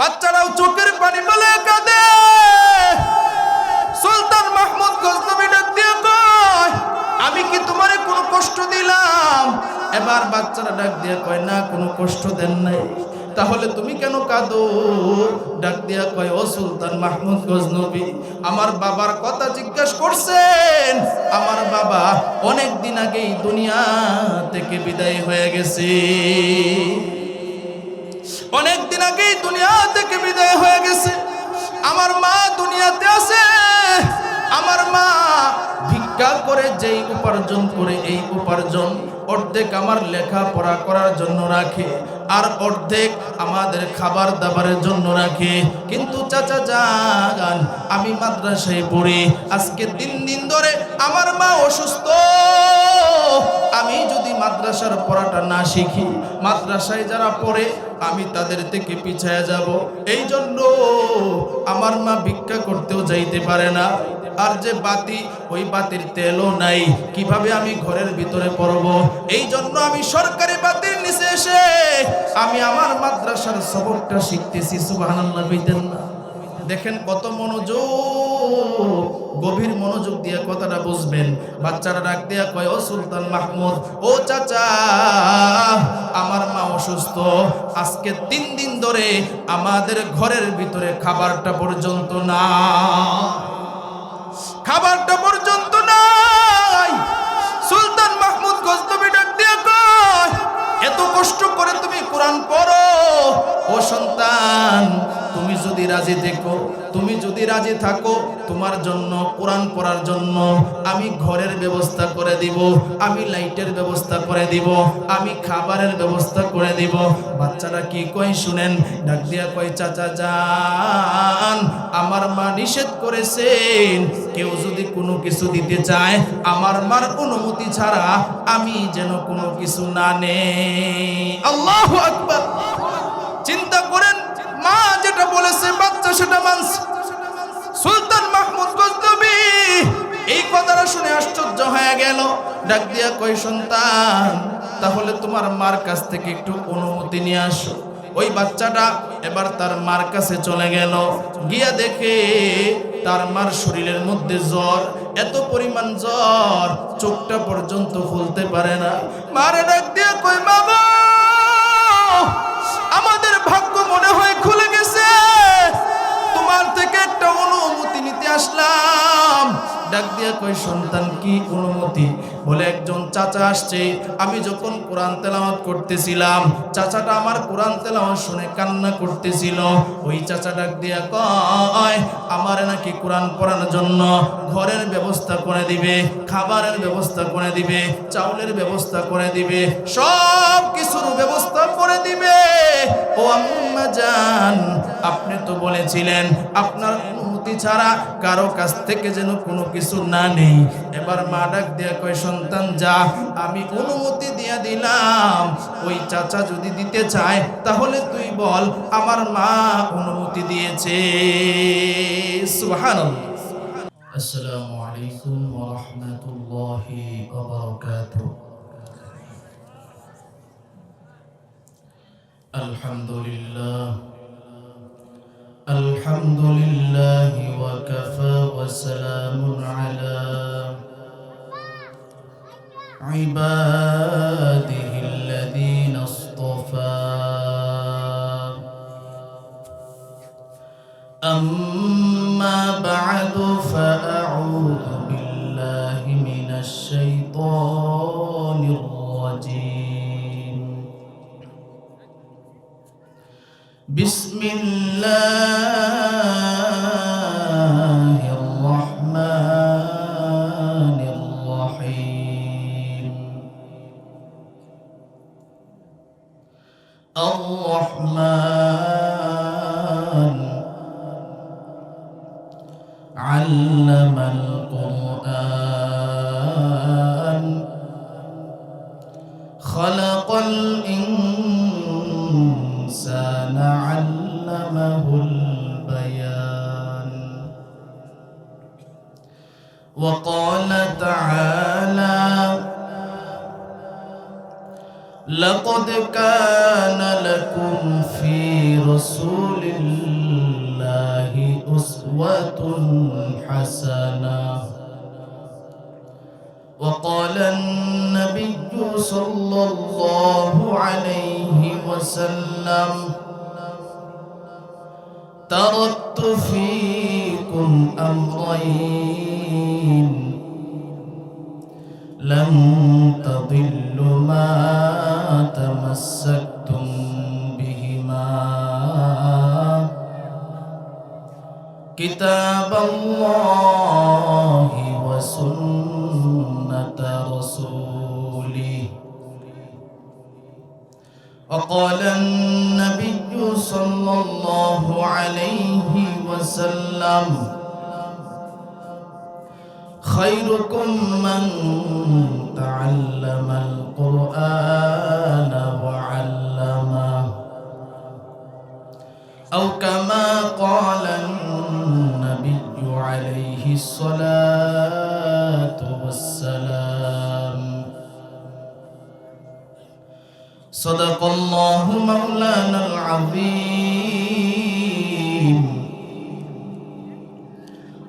বাচ্চারাও চোখের পানি ফেলে কাঁদে। সুলতান মাহমুদ গজনবী ডাক দিয়ে কয়, আমি কি তোমারে কোনো কষ্ট দিলাম? এবার বাচ্চারা ডাক দিয়ে কয়, না, কোনো কষ্ট দেন নাই। তাহলে তুমি কেন কাঁদো? ডাক দিয়া কয়, ও সুলতান মাহমুদ গজনবী, আমার বাবার কথা জিজ্ঞাসা করছেন। আমার বাবা অনেক দিন আগেই দুনিয়া থেকে বিদায় হয়ে গেছে। অনেক দিন আগেই দুনিয়া থেকে বিদায় হয়ে গেছে। আমার মা দুনিয়াতে আছে। আমার মা ভিক্ষা করে যেই উপার্জন করে, এই উপার্জন অর্ধেক আমার লেখাপড়া করার জন্য রাখে, আর অর্ধেক আমাদের খাবার দাবারের জন্য রাখে। কিন্তু চাচা যান, আমি মাদ্রাসায় পড়ি। আজকে 3 দিন ধরে আমার মা অসুস্থ। আমি যদি মাদ্রাসার পড়াটা না শিখি, মাদ্রাসায় যারা পড়ে আমি তাদের থেকে পিছিয়ে যাব। এই জন্য আমার মা ভিক্ষা করতেও যাইতে পারে না। আর যে বাতি, ওই বাতির তেলও নাই, কিভাবে আমি ঘরের ভিতরে পড়ব? এই জন্য আমি সরকারি বাতির নিচে এসে আমি আমার মাদ্রাসার সবকটা শিখতেছি। সুবহানাল্লাহ কইতেন না? দেখেন কত মনোযোগ, গভীর মনোযোগ দিয়ে কথাটা বুঝবেন। বাচ্চারা ডাক দিয়া কয়, ও সুলতান মাহমুদ, ও চাচা, আমার মা অসুস্থ। আজকে 3 দিন ধরে আমাদের ঘরের ভিতরে খাবারটা পর্যন্ত না, খাবারটা পর্যন্ত নাই। সুলতান মাহমুদ গজনবী ডাক দিয়া কয়, এত কষ্ট করে তুমি কোরআন পড়ো, ও সন্তান, তুমি যদি রাজি থেকো, তুমি যদি রাজি থাকো, তোমার জন্য কোরআন পড়ার জন্য আমি ঘরের ব্যবস্থা করে দিব, আমি লাইটের ব্যবস্থা করে দিব, আমি খাবারের ব্যবস্থা করে দিব। বাচ্চারা কি কয় শুনেন, ডাক দিয়া কয়, চাচা যান, আমার মা নিষেধ করেছেন, কেউ যদি কোনো কিছু দিতে চায় আমার মার অনুমতি ছাড়া আমি যেন কোনো কিছু না নেই। আল্লাহু আকবার। চিন্তা করেন, মা যেটা বলেছে বাচ্চা সেটা মানছে। সুলতান মাহমুদ গজনবী এই কথাটা শুনে আশ্চর্য হয়ে গেল। ডাক দিয়া কই, সন্তান, তাহলে তোমার মার কাছ থেকে একটু অনুমতি নিয়ে আসো। ওই বাচ্চাটা এবার তার মার কাছে চলে গেল। গিয়া দেখে তার মার শরীরের মধ্যে জ্বর, এত পরিমাণ জ্বর চোখটা পর্যন্ত খুলতে পারে না। মারে ডাক দিয়া কই, বাবা, আমাদের ভাগ্য মনে হয় খুলে গেছে, তোমার থেকে একটা অনুমতি নিতে আসলাম। ডাক দিয়া কই, সন্তান, কি অনুমতি? বলে, একজন চাচা আসছে, আমি যখন কোরআন তেলাওয়াত করতেছিলাম, চাচাটা আমার কোরআন তেলাওয়াত শুনে কান্না করতেছিল। ওই চাচা ডাক দিয়া কয়, আমার নাকি কোরআন পড়ানোর জন্য ঘরের ব্যবস্থা করে দিবে, খাবারের ব্যবস্থা করে দিবে, চাউলের ব্যবস্থা করে দিবে, সব কিছুর ব্যবস্থা করে দিবে। ও আম্মা জান, আপনি তো বলেছিলেন আপনার অনুমতি ছাড়া কারো কাছ থেকে যেন কোনো কিছু না নেই। এবার মা ডাক দিয়া কয়, সন্তান যা, আমি অনুমতি দিয়া দিলাম, ওই চাচা যদি দিতে চায় তাহলে তুই বল আমার মা অনুমতি দিয়েছে। সুবহানাল্লাহ। আসসালামু আলাইকুম ওয়া রাহমাতুল্লাহি ওয়া বারাকাতুহু। আলহামদুলিল্লাহ, আলহামদুলিল্লাহ ওয়া কাফা ওয়া সালামুন আলা ইবাদিহিল্লাযীনা ইসতাফা। আম্মা বা'দু ফাআউযু বিল্লাহি মিনাশ শাইতানির রাজীম। বিসমিল্লাহির রহমানির রহিম। আর-রহমান আল্লামাল কুরআন খালাকাল ইনসানা আল্লামাহুল বায়ান। ওয়া ক্বালা তাআলা লাকাদ কানা লাকুম ফি রাসূলিল্লাহি الله أسوة حسنة. وقال النبي صلى الله عليه وسلم تركت فيكم أمرين لن تضلوا ما تمسكتم بهما كتاب الله وسنة رسوله. وقال النبي صلى الله عليه وسلم خيركم من تعلم القرآن وعلمه أو كما قال النبي عليه الصلاة والسلام. صدق الله مولانا العظيم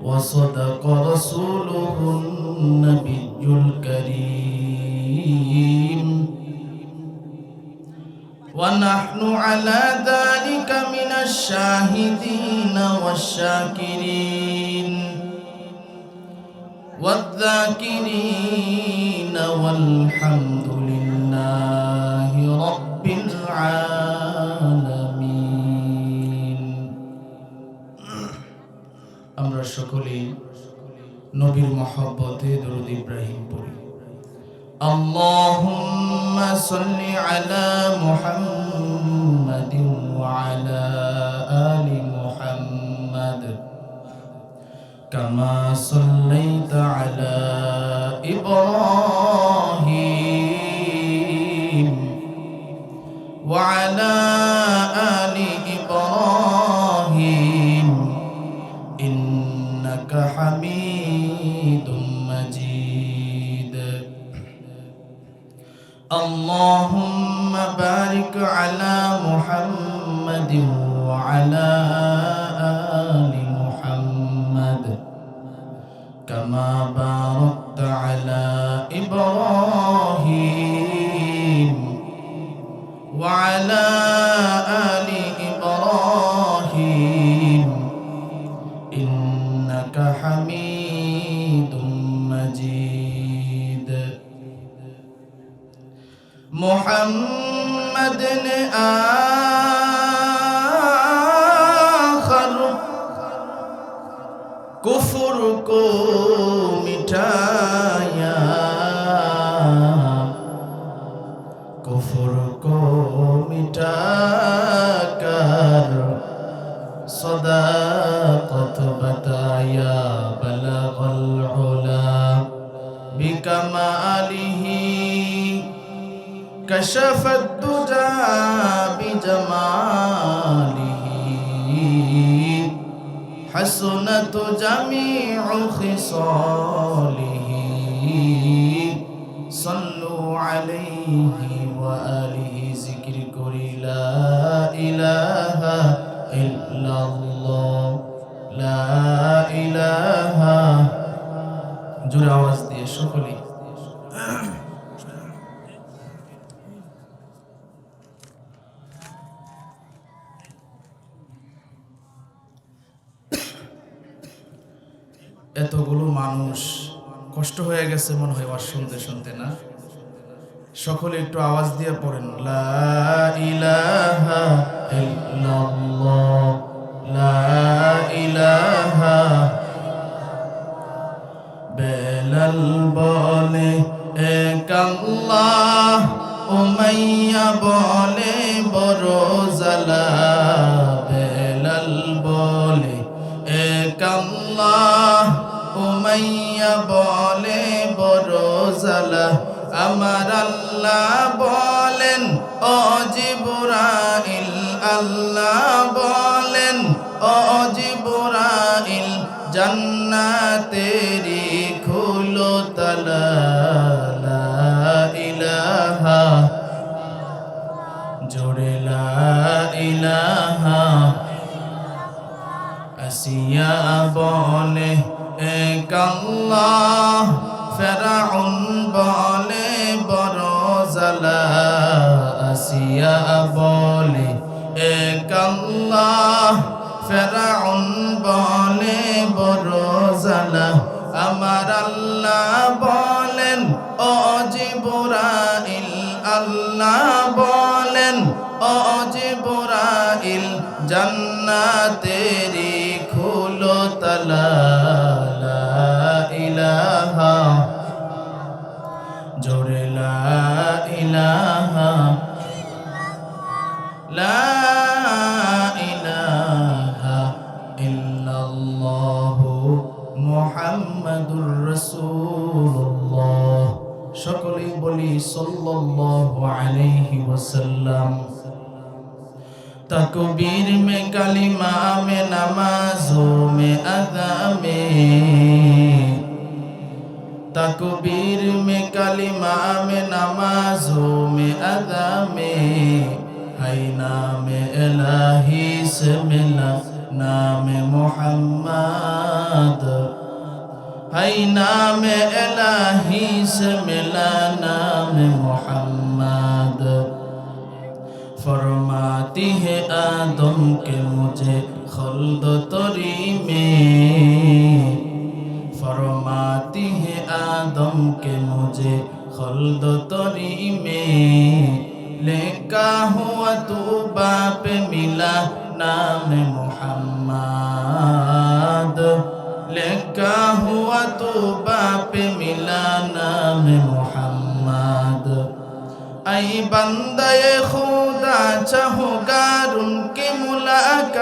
وصدق رسوله النبي الكريم ونحن على ذلك من الشاهدين والشاكرين والذاكرين والحمد لله رب العالمين. আমরা সকলেই নবীর মহব্বতে দরুদ ইব্রাহিম পড়ি। আল্লাহুম্মা সাল্লি আলা মুহাম্মাদিন ওয়া আলা আলি মুহাম্মাদ কামা সাল্লাইতা আলা ইব্রাহিম ওয়া আলা আলি ইব্রাহিম ইন্নাকা হামিদুম মাজিদ। আল্লাহুম্মা বারিক আলা মুহাম্মাদিন ওয়া আলা আলি মুহাম্মাদ কামা বারাকতা আলা ইব্রাহিম ওয়া আলা আলি ইব্রাহিম ইন্নাকা হামিদুম মাজিদ। محمد आखर कुफ्र को मिटाया, कुफ्र को मिटाकर सदाकत बताया। बलगल उला बिकमालिही कशफ दुजा बिजमालिही हसनत जमीउ खिसालिही सल्लु अलैहि व आलिहि। जिक्र करी ला इलाहा इल्लाल्लाह, ला इलाहा। জোরে আওয়াজ দিয়ে সকলেই এতগুলো মানুষ কষ্ট হয়ে গেছে মনে হয় আর শুনতে শুনতে না। সকলে একটু আওয়াজ দিয়ে পড়েন লা ইলাহা ইল্লাল্লাহ, লা ইলাহা। বেলাল বলে এক আল্লাহ, উমাইয়া বলে বড় জালা। বেলাল বলে এক আল্লাহ, উমাইয়া বলে বড় জালা। আমার আল্লাহ বলেন ও জিবরাইল, আল্লাহ বলেন ও জিবরাইল, জান্নাতেরি খুলো তালা। লা ইলাহা, জোরে লা ইলাহা আসিয়া বলে এক আল্লাহ, ফেরাউন বলে বড় জালা। আসিয়া বলে এক আল্লাহ, ফেরাউন বলে বড় জালা। আমার আল্লাহ বলেন ও জিবরাইল, আল্লাহ বলেন ও জিবরাইল, জান্নাতেরি খুলো তালা। লা ইলাহা, জোরে লা ইলাহা, লা ইলাহা ইল্লাল্লাহু মুহাম্মাদুর রাসূলুল্লাহ। সকলেই বলি সাল্লাল্লাহু আলাইহি ওয়াসাল্লাম। तकबीर में कलिमा में नमाजों में अदा में, तकबीर में कलिमा में नमाजों में अदा में, है नाम इलाही से मिला नाम मोहम्मद, है नाम इलाही से मिला नाम मोहम्मद। फरमाती है आदम के मुझे खल्द तरी में, फरमाती है आदम के मुझे खल्द तरी में, लेका हुआ तू बाप मिला नाम मोहम्मद, लेका हुआ तू बाप मिला नाम मोहम्मद। ऐ बंदे खुदा चाहूँगार उनकी मुलाकात,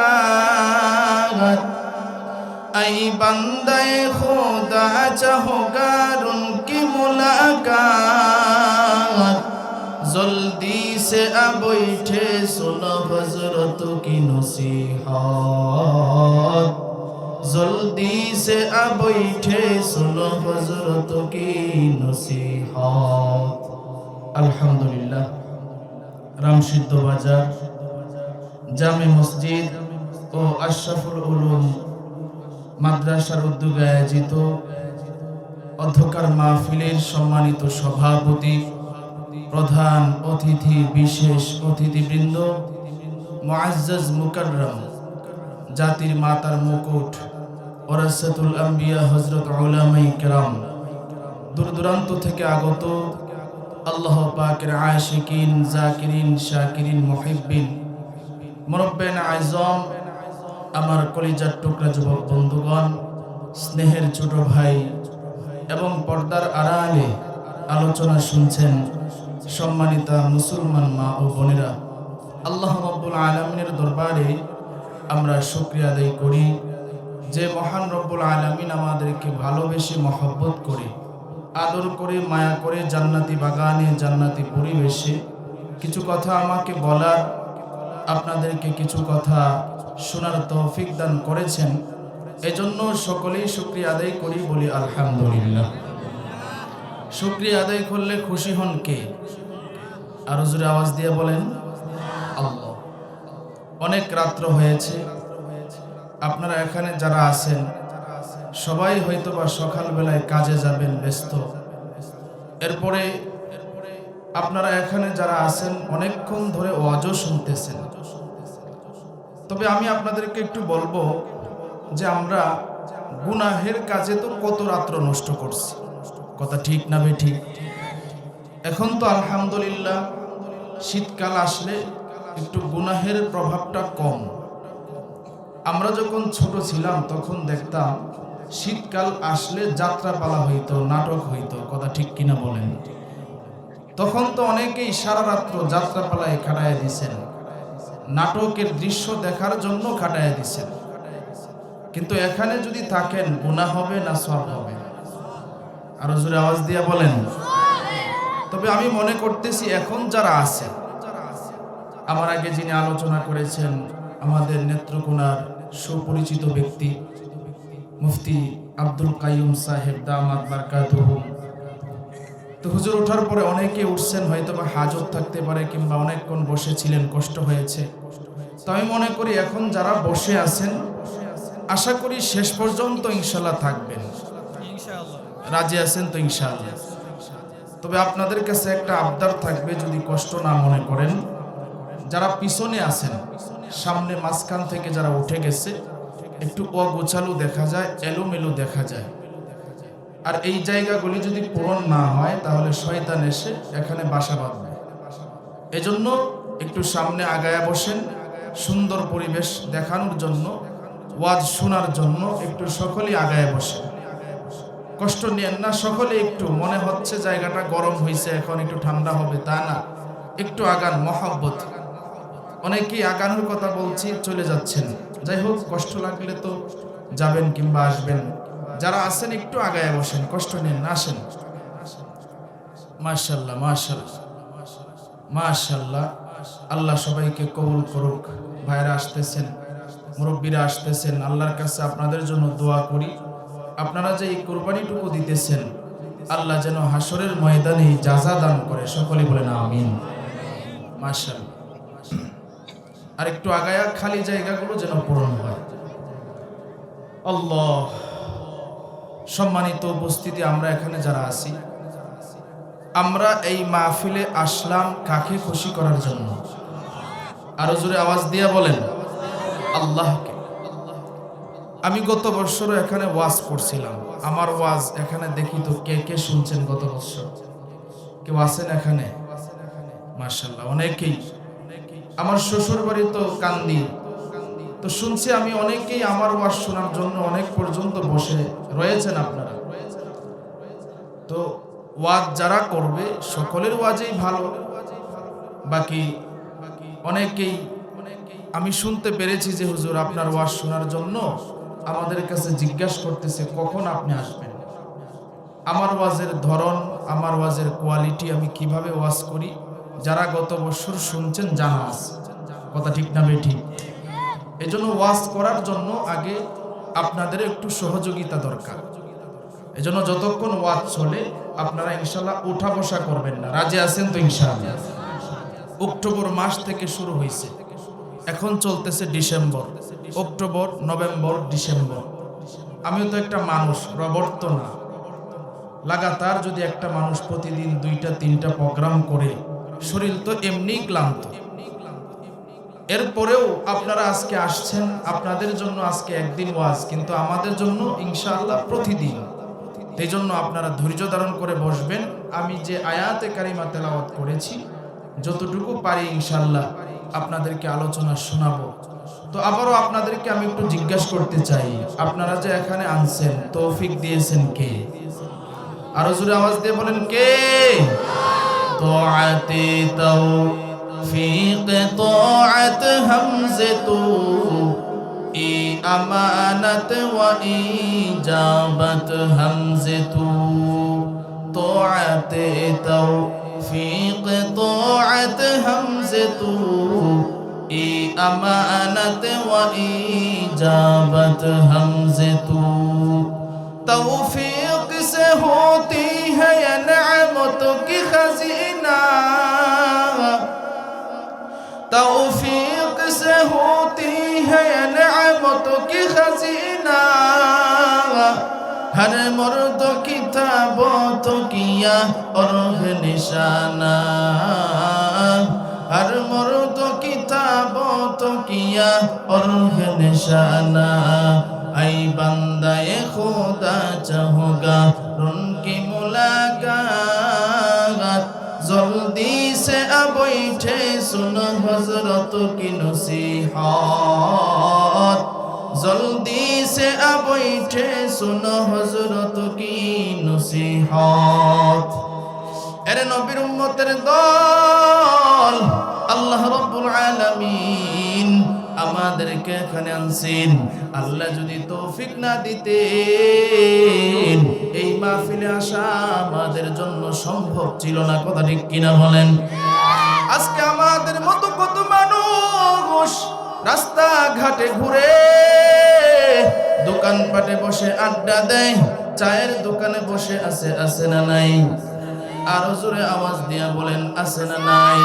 ऐ बंदे खुदा चाहूँगार उनकी मुलाकात। जल्दी से अब बैठे सुनो हजरत की नसीहत, जल्दी से अब बैठे सुनो हजरत की नसीहत। আলহামদুলিল্লাহ, রামসিদ্ধ বাজার জামে মসজিদ ও আশরাফুল উলুম মাদ্রাসার উদ্যোগে আয়োজিত অধ্যকার মাহফিলের সম্মানিত সভাপতি, প্রধান অতিথি, বিশেষ অতিথিবৃন্দ, মুআজ্জাজ মুকাররম, জাতির মাতার মুকুট, ওরাসাতুল আম্বিয়া হযরত উলামায়ে কেরাম, দূর দূরান্ত থেকে আগত আল্লাহ পাকের আশিকিন, জাকিরিন, শাকিরিন, মুহিব্বিন, মুরব্বিন আযম, আমার কলিজার টুকরা যুবক বন্ধুগণ, স্নেহের ছোট ভাই এবং পর্দার আড়ালে আলোচনা শুনছেন সম্মানিতা মুসলমান মা ও বোনেরা, আল্লাহ রাব্বুল আলামিনের দরবারে আমরা শুকরিয়া আদায় করি যে মহান রব্বুল আলামিন আমাদেরকে ভালোবেসে মহব্বত করে, আদর করে, মায়া করে জান্নাতি বাগানে, জান্নাতি পরিবেশে কিছু কথা আমাকে বলার, আপনাদেরকে কিছু কথা শোনার তৌফিক দান করেছেন। এজন্য সকলেই শুকরিয়া আদায় করি, বলি আলহামদুলিল্লাহ। শুকরিয়া আদায় করলে খুশি হন কে? আরো জোরে আওয়াজ দিয়ে বলেন আল্লাহ। অনেক রাত্র হয়েছে, আপনারা এখানে যারা আছেন সবাই হয়তো বা সকালবেলায় কাজে যাবেন, ব্যস্ত। এরপরে আপনারা এখানে যারা আছেন অনেকক্ষণ ধরে ওয়াজও শুনতেছেন। তবে আমি আপনাদেরকে একটু বলবো যে আমরা গুনাহের কাজে তো কত রাত্র নষ্ট করছি, কথা ঠিক না বেঠিক? এখন তো আলহামদুলিল্লাহ শীতকাল আসলে একটু গুনাহের প্রভাবটা কম। আমরা যখন ছোট ছিলাম তখন দেখতাম শীতকাল আসলে যাত্রাপালা হইতো, নাটক হইতো, কথা ঠিক কিনা বলেন? তখন তো অনেকেই সারা রাত্র যাত্রাপালায় কাটায় দিছেন, নাটকের দৃশ্য দেখার জন্য কাটায় দিছেন। কিন্তু এখানে যদি থাকেন গুনাহ হবে না সওয়াব হবে? আরো জোরে আওয়াজ দিয়ে বলেন। তবে আমি মনে করতেছি এখন যারা আছে, আমার আগে যিনি আলোচনা করেছেন আমাদের নেত্রকোনার সুপরিচিত ব্যক্তি মুফতি আব্দুল কাইয়ুম সাহেব দামাত বারকাতুহু, তো হুজুর ওঠার পরে অনেকে উঠছেন, হয়তো বা হাজত থাকতে পারে কিংবা অনেকক্ষণ বসেছিলেন, কষ্ট হয়েছে। তো আমি মনে করি এখন যারা বসে আছেন আশা করি শেষ পর্যন্ত ইনশাআল্লাহ থাকবেন। রাজি আছেন তো ইনশাআল্লাহ? তবে আপনাদের কাছে একটা আবদার থাকবে, যদি কষ্ট না মনে করেন, যারা পিছনে আছেন, সামনে মাঝখান থেকে যারা উঠে গেছে, একটু অগোছালো দেখা যায়, এলোমেলো দেখা যায়। আর এই জায়গাগুলি যদি পূরণ না হয় তাহলে শয়তান এসে এখানে বাসা বাঁধবে। এজন্য একটু সামনে আগায়া বসেন, সুন্দর পরিবেশ দেখানোর জন্য, ওয়াজ শোনার জন্য একটু সকলেই আগায়া বসেন। কষ্ট নিয়েন না, সকলে একটু, মনে হচ্ছে জায়গাটা গরম হয়েছে এখন একটু ঠান্ডা হবে, তা না, একটু আগান, মহব্বত। অনেকেই আগানোর কথা বলছি, চলে যাচ্ছেন। যাই হোক, কষ্ট লাগলে তো যাবেন কিংবা আসবেন। যারা আছেন একটু আগায় বসেন, কষ্ট নিন না, আসেন। মাশাআল্লাহ, মাশাআল্লাহ, মাশাআল্লাহ। আল্লাহ সবাইকে কবুল করুক। ভাইরা আসতেছেন, মুরব্বীরা আসতেছেন, আল্লাহর কাছে আপনাদের জন্য দোয়া করি। আপনারা যে এই কোরবানিটুকু দিতেছেন, আল্লাহ যেন হাসরের ময়দানে জাযা দান করে, সকলে বলেন আমিন। মাশাআল্লাহ। আর একটু আগায়া খালি জায়গাগুলো যেন পূরণ হয়। আল্লাহ। সম্মানিত উপস্থিতি, আমরা এখানে যারা আছি, আমরা এই মাহফিলে আসলাম কাকে খুশি করার জন্য? আরো জোরে আওয়াজ দিয়ে বলেন, আল্লাহকে। আমি গত বছরও এখানে ওয়াজ করছিলাম। আমার ওয়াজ এখানে দেখি তো কে কে শুনছেন গত বছর? কেউ আছেন এখানে? মাশাআল্লাহ, অনেকেই। আমার শ্বশুর বাড়ি তো কান্দি, তো শুনছি আমি অনেকেই আমার ওয়াজ শোনার জন্য অনেক পর্যন্ত বসে রয়েছেন আপনারা। তো ওয়াজ যারা করবে সকলের ওয়াজই ভালো। বাকি অনেকেই আমি শুনতে পেরেছি যে হুজুর আপনার ওয়াজ শোনার জন্য আমাদের কাছে জিজ্ঞাসা করতেছে কখন আপনি আসবেন। আমার ওয়াজের ধরন, আমার ওয়াজের কোয়ালিটি, আমি কিভাবে ওয়াজ করি, যারা গত বছর শুনছেন জানা আছে। কথা ঠিক না বেঠিক? এজন্য ওয়াজ করার জন্য আগে আপনাদের একটু সহযোগিতা দরকার। এজন্য যতক্ষণ ওয়াজ চলে আপনারা ইনশাআল্লাহ উঠা বসা করবেন না। রাজি আছেন তো ইনশাআল্লাহ? অক্টোবর মাস থেকে শুরু হয়েছে, এখন চলতেছে ডিসেম্বর, অক্টোবর, নভেম্বর, ডিসেম্বর। আমিও তো একটা মানুষ, রবট তো না। লাগাতার যদি একটা মানুষ প্রতিদিন 2টা-3টা প্রোগ্রাম করে, শরীর তো এমনি ক্লান্ত। এরপরেও আপনারা আজকে আসছেন, আপনাদের জন্য আজকে একদিন ওয়াজ, কিন্তু আমাদের জন্য ইনশাআল্লাহ প্রতিদিন। এই জন্য আপনারা ধৈর্য ধারণ করে বসবেন। আমি যে আয়াতে কারিমা তেলাওয়াত করেছি, যতটুকু পারি ইনশাআল্লাহ আপনাদেরকে আলোচনা শোনাবো। তো আবারও আপনাদেরকে আমি একটু জিজ্ঞাসা করতে চাই, আপনারা যে এখানে আনছেন, তৌফিক দিয়েছেন কে? আরো জোরে আওয়াজ দিয়ে বলেন, কে? তোআতে তৌফিক, তোআত হামজাতু, ই আমানাত ওয়া ইজাবাত হামজাতু। তোআতে তৌফিক, তোআত হামজাতু, ই আমানাত ওয়া ইজাবাত হামজাতু। तौफीक से होती है ये नेमतों की खजीना, तौफीक से होती है ये नेमतों की खजीना। हर मर्द की ताबतों किया और निशाना, हर मर्द की ताबतों किया और निशाना। ऐ बंदाए खुदा चाहोगा उनकी मुलाकात, जल्दी से अब बैठे सुनो हजरत की नसीहत, जल्दी से अब बैठे सुनो हजरत की नसीहत। এরে নবীর উম্মতের দল, আল্লাহ রাব্বুল আলামিন আমাদেরকে এখানে আনছেন। আল্লাহ যদি তৌফিক না দিতেন এই মাহফিলে আসা আমাদের জন্য সম্ভব ছিল না। কথা ঠিক কিনা বলেন? আজকে আমাদের মতো কত মানুষ রাস্তা ঘাটে ঘুরে, দোকানপাটে বসে আড্ডা দেয়, চায়ের দোকানে বসে আছে না নাই? আরো জোরে আওয়াজ দিয়া বলেন, আছে না নাই?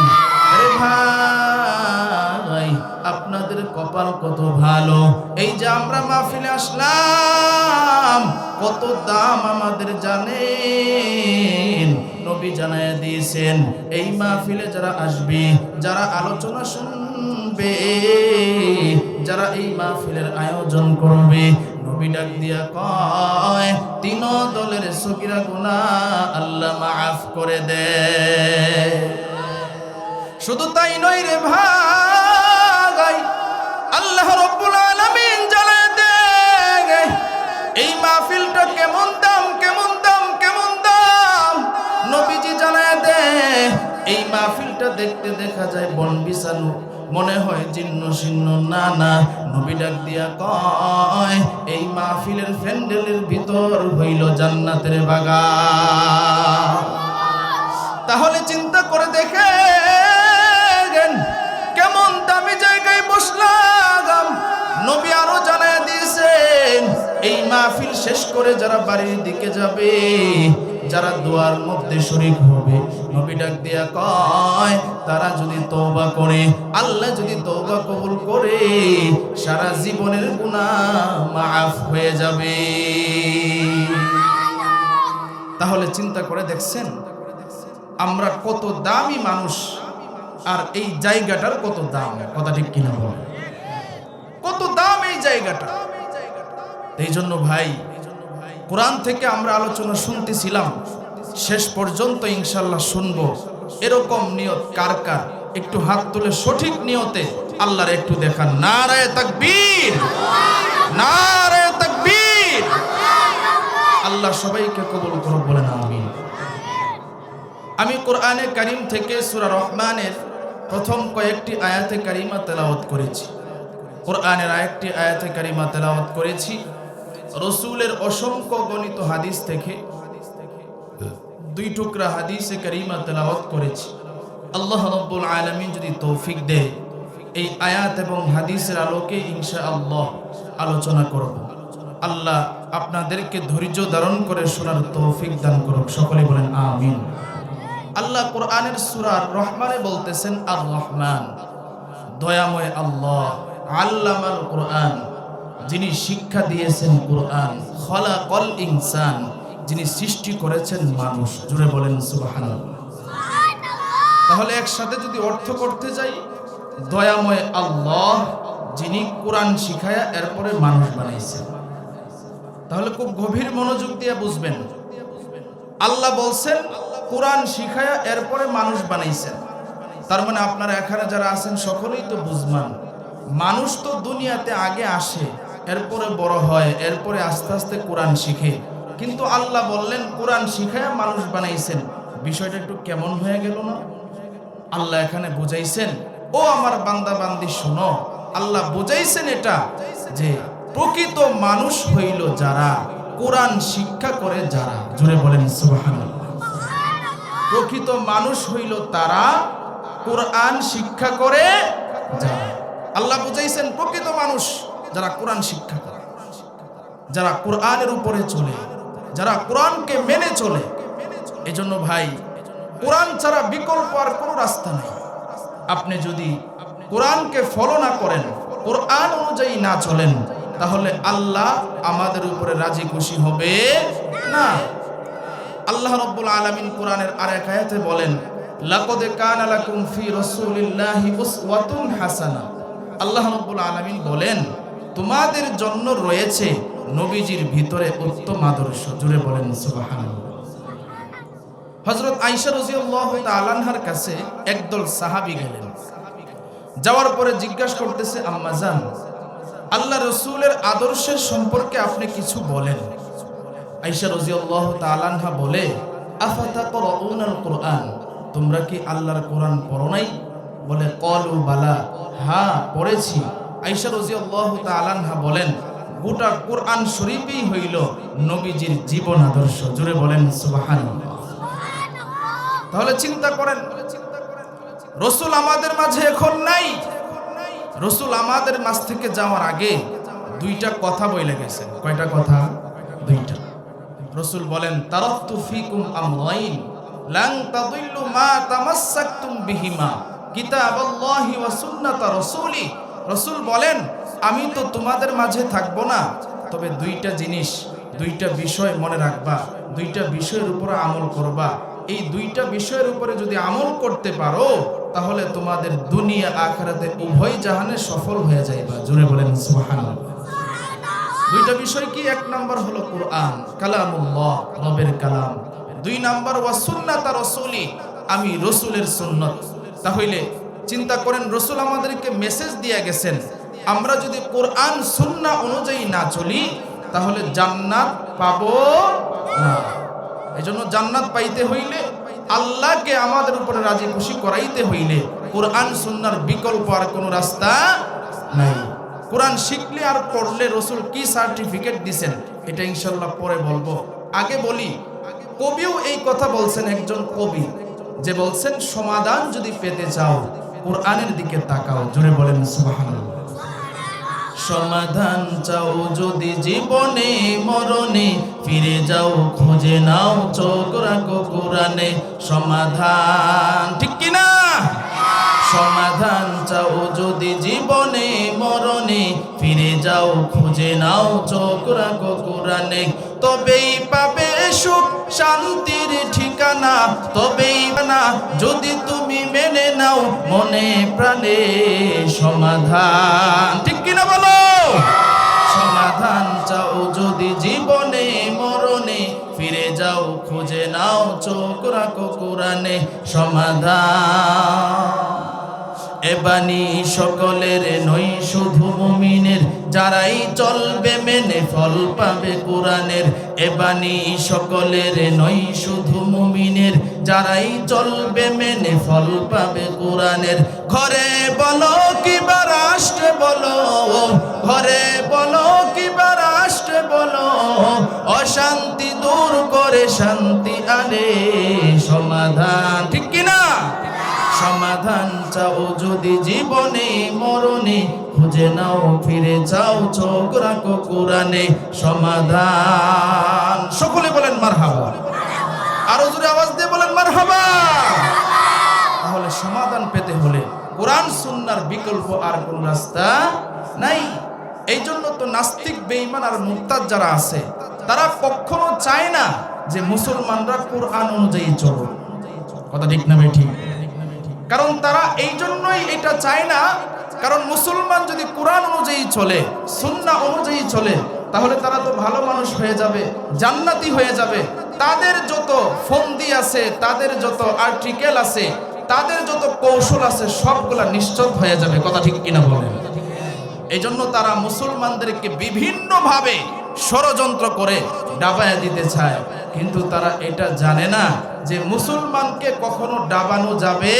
আরে ভাই, আপনাদের কপাল কত ভালো, এই যে আমরা মাহফিলে আসলাম, কত দাম আমাদের জানেন। নবী জানায় দিয়েছেন, এই মাহফিলে যারা আসবে, যারা আলোচনা শুনবে, যারা এই মাহফিলের আয়োজন করবে, নবী ডাক দিয়া কয়, তিন দলের সগীরা গুনাহ আল্লাহ মাফ করে দেয়। শুধু তাই নয় রে ভাই, আল্লাহ রাব্বুল আলামিন জানায় দেয় এই মাহফিলটা কেমন দাম, কেমন দাম, কেমন দাম। নবীজি জানায় দেয় এই মাহফিলটা দেখতে দেখা যায় বন বিছানো, মনে হয় জীর্ণ শীর্ণ, না না, নবী ডাক দিয়া কয় এই মাহফিলের প্যান্ডেলের ভিতর হইল জান্নাতের বাগান। তাহলে চিন্তা করে দেখেন কেমন দামি জায়গায় বসলাম। নবী আরো জানায় দিয়েছেন এই মাহফিল শেষ করে যারা বাড়ির দিকে যাবে, যারা দোয়ার মধ্যে শরীক হবে, নবী ডাক দিয়া কয় তারা যদি তওবা করে, আল্লাহ যদি তওবা কবুল করে, সারা জীবনের গুনাহ মাফ হয়ে যাবে। তাহলে চিন্তা করে দেখছেন আমরা কত দামি মানুষ, আর এই জায়গাটার কত দাম, কথা ঠিক কিনা বল, কত দাম এই জায়গাটা। এই জন্য ভাই, কোরআন থেকে আমরা আলোচনা শুনতেছিলাম, শেষ পর্যন্ত ইনশাআল্লাহ শুনবো। এরকম নিয়ত কার কার, একটু হাত তুলে সঠিক নিয়তে আল্লাহর একটু দেখান। নারায়ে তাকবীর, নারায়ে তাকবীর। আল্লাহ সবাইকে কবুল করুন, বলেন আমিন। আমি কোরআনে কারীম থেকে সূরা রহমানের প্রথম কয়েকটি আয়াতে কারিমা তেলাওয়াত করেছি। কোরআনের আরেকটি আয়াতে কারিমা তেলাওয়াত করেছি রাসূলের অসংখ্য গণিত হাদিস থেকে দুই টুকরা হাদিসে কারিমা তেলাওয়াত করেছি। আল্লাহ রাব্বুল আলামিন যদি তৌফিক দেয়, এই আয়াত এবং হাদিসের আলোকে ইনশাআল্লাহ আলোচনা করব। আল্লাহ আপনাদেরকে ধৈর্য ধারণ করে শোনার তৌফিক দান করুক, সকলে বলেন আমিন। আল্লাহ কোরআনের সূরা রহমানে বলতেছেন, আর রহমান, দয়াময় আল্লাহ, আল্লামাল কোরআন, যিনি শিক্ষা দিয়েছেন কোরআন, খলাকাল ইনসান, যিনি সৃষ্টি করেছেন মানুষ। জুড়ে বলেন সুবহানাল্লাহ। তাহলে একসাথে যদি অর্থ করতে যাই, দয়াময় আল্লাহ যিনি কোরআন শিখায়া এরপরে মানুষ বানাইছেন। তাহলে খুব গভীর মনোযোগ দিয়ে বুঝবেন, আল্লাহ বলছেন কোরআন শিখায়া এরপরে মানুষ বানাইছেন। তার মানে আপনারা এখানে যারা আছেন সকলেই তো বুঝমান, মানুষ তো দুনিয়াতে আগে আসে, এরপরে বড় হয়, এরপরে আস্তে আস্তে কোরআন শিখে। কিন্তু আল্লাহ বললেন কোরআন শিখায়া মানুষ বানাইছেন। বিষয়টা একটু কেমন হয়ে গেল না? আল্লাহ এখানে বুঝাইছেন, ও আমার বান্দা বান্দি শোনো, আল্লাহ বুঝাইছেন এটা যে প্রকৃত মানুষ হইল যারা কোরআন শিক্ষা করে, যারা, জুড়ে বলেন সুবহানাল্লাহ। প্রকৃত মানুষ হইল তারা কোরআন শিক্ষা করে যারা। আল্লাহ বুঝাইছেন প্রকৃত মানুষ যারা কোরআন শিক্ষা করে, যারা কোরআনের উপরে চলে, যারা কোরআনকে মেনে চলে। এজন্য ভাই, কোরআন ছাড়া বিকল্প আর কোনো রাস্তা নেই। আপনি যদি কোরআনকে ফলো না করেন, কোরআন অনুযায়ী না চলেন, তাহলে আল্লাহ আমাদের উপরে রাজি খুশি হবে না। আল্লাহ রাব্বুল আলামিন কোরআনের আরেক আয়াতে বলেন, লাকাদ কানা লাকুম ফি রাসূলিল্লাহি উসওয়াতুন হাসানা। আল্লাহ রাব্বুল আলামিন বলেন, তোমাদের জন্য রয়েছে নবীজির ভিতরে উত্তম আদর্শ। জুড়ে বলেন সুবহানাল্লাহ। হযরত আয়েশা রাদিয়াল্লাহু তাআলা আনহার কাছে একদল সাহাবী গেলেন। যাওয়ার পরে জিজ্ঞাসা করতেছে, আম্মা জান, আল্লাহ রাসূলের আদর্শের সম্পর্কে আপনি কিছু বলেন। আয়েশা রাদিয়াল্লাহু তাআলা আনহা বলে, আফাতাকরাউনাল কুরআন, তোমরা কি আল্লাহর কোরআন পড়ো নাই? বলে, ক্বালু বালা, হ্যাঁ পড়েছি। আয়েশা রাদিয়াল্লাহু তাআলা আনহা বলেন, গোটা কোরআন শরীফই হইল নবীজির জীবন আদর্শ। জুড়ে বলেন সুবহানাল্লাহ। তাহলে চিন্তা করেন, রাসূল আমাদের মাঝে এখন নাই। রাসূল আমাদের মাঝ থেকে যাওয়ার আগে দুইটা কথা বলে গেছেন। কয়টা কথা? দুইটা। রাসূল বলেন, তারাকতু ফিকুম আমরাইন লান তাদিল্লু মা তামাসসাকতুম বিহিমা কিতাবাল্লাহি ওয়া সুন্নাতা রাসূলি। রাসূল বলেন আমি তো তোমাদের মাঝে থাকবো না, তবে দুইটা জিনিস, দুইটা বিষয় মনে রাখবা, দুইটা বিষয়ের উপর আমল করবা। এই দুইটা বিষয়ের উপরে যদি আমল করতে পারো তাহলে তোমাদের দুনিয়া আখিরাতে উভয় জাহানে সফল হয়ে যাইবা। জোরে বলেন সুবহানাল্লাহ। দুইটা বিষয় কি? এক নাম্বার হলো কোরআন, কালামুল্লাহ, রবের কালাম। দুই নাম্বার ওয়া সুন্নাতা রাসূলি, আমি রাসূলের সুন্নাত। তাহলে চিন্তা করেন, রাসূল আমাদেরকে মেসেজ দিয়ে গেছেন, আমরা যদি কোরআন সুন্নাহ অনুযায়ী না চলি তাহলে জান্নাত পাবো না। এজন্য জান্নাত পাইতে হইলে, আল্লাহকে আমাদের উপরে রাজি খুশি করাইতে হইলে কোরআন সুন্নাহর বিকল্প আর কোনো রাস্তা নাই। কোরআন শিখলে আর পড়লে রাসূল কি সার্টিফিকেট দিবেন এটা ইনশাআল্লাহ পরে বলবো। আগে বলি, কবিও এই কথা বলছেন, একজন কবি যে বলছেন সমাধান যদি পেতে চাও কোরআনের দিকে তাকাও। জোরে বলেন সুবহানাল্লাহ। সমাধান চাও যদি জীবনে মরণে, ফিরে যাও খুঁজে নাও চোখ রাখো কোরআনে। সমাধান, ঠিক কি না? সমাধান চাও যদি জীবনে মরণে, ফিরে যাও খুঁজে নাও চোখ রাখো কোরআনে। তবেই পাবে সুখ শান্তির ঠিকানা, তবেই না যদি তুমি মেনে নাও মনে প্রাণে সমাধান। ঠিক কিনা বলো? সমাধান চাও যদি জীবনে মরণে, ফিরে যাও খুঁজে নাও চোখ রাখো কোরআনে। সমাধান এ বাণী সকলের নয় শুধু মুমিনের, যারাই চলবে মেনে ফল পাবে কোরআনের। এ বাণী সকলের নয় শুধু মুমিনের, যারাই চলবে মেনে ফল পাবে কোরআনের। ঘরে বলো কিবা রাষ্ট্রে বলো, ঘরে বলো কিবা রাষ্ট্রে বলো, অশান্তি দূর করে শান্তি আনে সমাধান। ঠিক কিনা? সমাধান চাও যদি জীবনে মরণে, খুঁজে নাও ফিরে যাও চোখ রাখো কোরআনে। সমাধান, সকলে বলেন মারহাবা। আরো জোরে আওয়াজ দিয়ে বলেন মারহাবা। তাহলে সমাধান পেতে হলে কোরআন সুন্নাহর বিকল্প আর কোন রাস্তা নাই। এই জন্য তো নাস্তিক, বেঈমান আর মুরতাদ যারা আছে তারা কখনো চায় না যে মুসলমানরা কোরআন অনুযায়ী চলুক। কথা ঠিক না ঠিক? কারণ তারা এই জন্যই এটা চায় না, কারণ মুসলমান যদি কোরআন অনুযায়ী চলে, সুন্নাহ অনুযায়ী চলে, তাহলে তারা তো ভালো মানুষ হয়ে যাবে, জান্নাতি হয়ে যাবে। তাদের যত ফন্দি আছে, তাদের যত আর্টিকেল আছে, তাদের যত কৌশল আছে, সবগুলা নিশ্চিত হয়ে যাবে। কথা ঠিক কিনা বলেন? এই জন্য তারা মুসলমানদেরকে বিভিন্নভাবে ষড়যন্ত্র করে ডাবায়া দিতে চায়, কিন্তু তারা এটা জানে না যে মুসলমানকে কখনো ডাবানো যাবে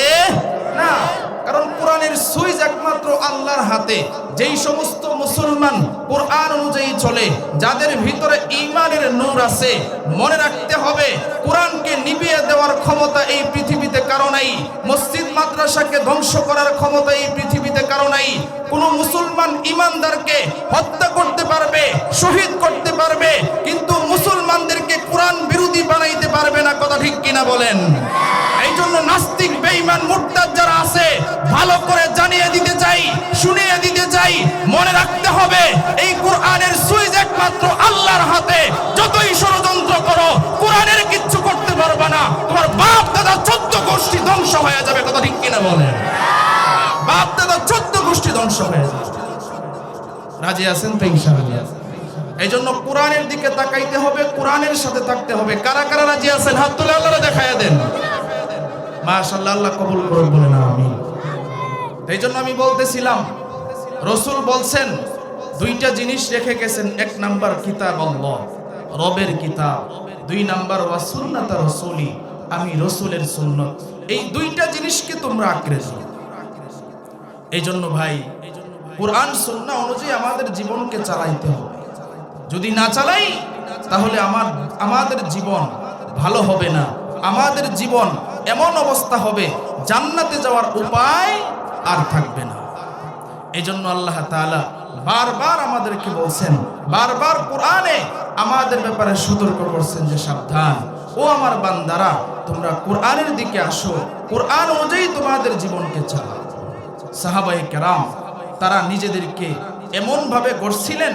না। কারণ কোরআনের সুইচ একমাত্র আল্লাহর হাতে। যেই সমস্ত মুসলমান কোরআন অনুযায়ী চলে, যাদের ভিতরে ঈমানের নূর আছে, মনে রাখতে হবে কোরআনকে নিভিয়ে দেওয়ার ক্ষমতা এই পৃথিবীতে কারো নাই। মসজিদ মাদ্রাসাকে ধ্বংস করার ক্ষমতা এই পৃথিবীতে কারো নাই। কোন মুসলমান ঈমানদারকে হত্যা করতে পারবে, শহীদ করতে পারবে, কিন্তু মুসলমানদেরকে কোরআন বিরোধী বানাইতে পারবে না। কথা ঠিক কিনা বলেন? এই জন্য নাস্তিক, বেঈমান, মুরতাদ যারা আছে, ভালো করে জানিয়ে দিতে চাই, শুনিয়ে দিতে চাই, মনে রাখতে হবে এই কোরআনের সুইচ একমাত্র আল্লাহর হাতে। যতই ষড়যন্ত্র করো, কোরআনের কিচ্ছু করতে পারবে না। তোমার বাপ দাদা 14 গোষ্ঠী ধ্বংস হয়ে যাবে। কথা ঠিক কিনা বলেন? বাপ দাদা 14 গোষ্ঠী ধ্বংস হয়ে যাবে। রাজি আছেন তো ইনশাআল্লাহ? এই জন্য কোরআনের দিকে তাকাইতে হবে, কোরআনের সাথে থাকতে হবে। কারা কারা রাজি আছেন হাত তুলে আল্লাহরে দেখায়া দেন। মাশাআল্লাহ, আল্লাহ কবুল করুন, বলেন আমিন। এই জন্য আমি বলতেছিলাম, রাসূল বলছেন দুইটা জিনিস রেখে গেছেন। এক নাম্বার কিতাবাল্লাহ, রবের কিতাব। দুই নাম্বার ওয়া সুন্নাতা রাসূলি, আমি রাসূলের সুন্নাত। এই দুইটা জিনিসকে তোমরা আঁকড়ে ধরো। এই জন্য ভাই, কোরআন সুন্নাহ অনুযায়ী আমাদের জীবনকে চালাইতে হবে। যদি না চালাই তাহলে আমাদের জীবন ভালো হবে না। আমাদের জীবন এমন অবস্থা হবে, জান্নাতে যাওয়ার উপায় আর থাকবে না। এই জন্য আল্লাহ তাআলা বারবার আমাদেরকে বলছেন, বারবার কোরআনে আমাদের ব্যাপারে সতর্ক করছেন যে সাবধান, ও আমার বান্দারা, তোমরা কোরআনের দিকে আসো, কোরআন অনুযায়ী তোমাদের জীবনকে চালাও। সাহাবায়ে কেরাম তারা নিজেদেরকে এমনভাবে গড়ছিলেন,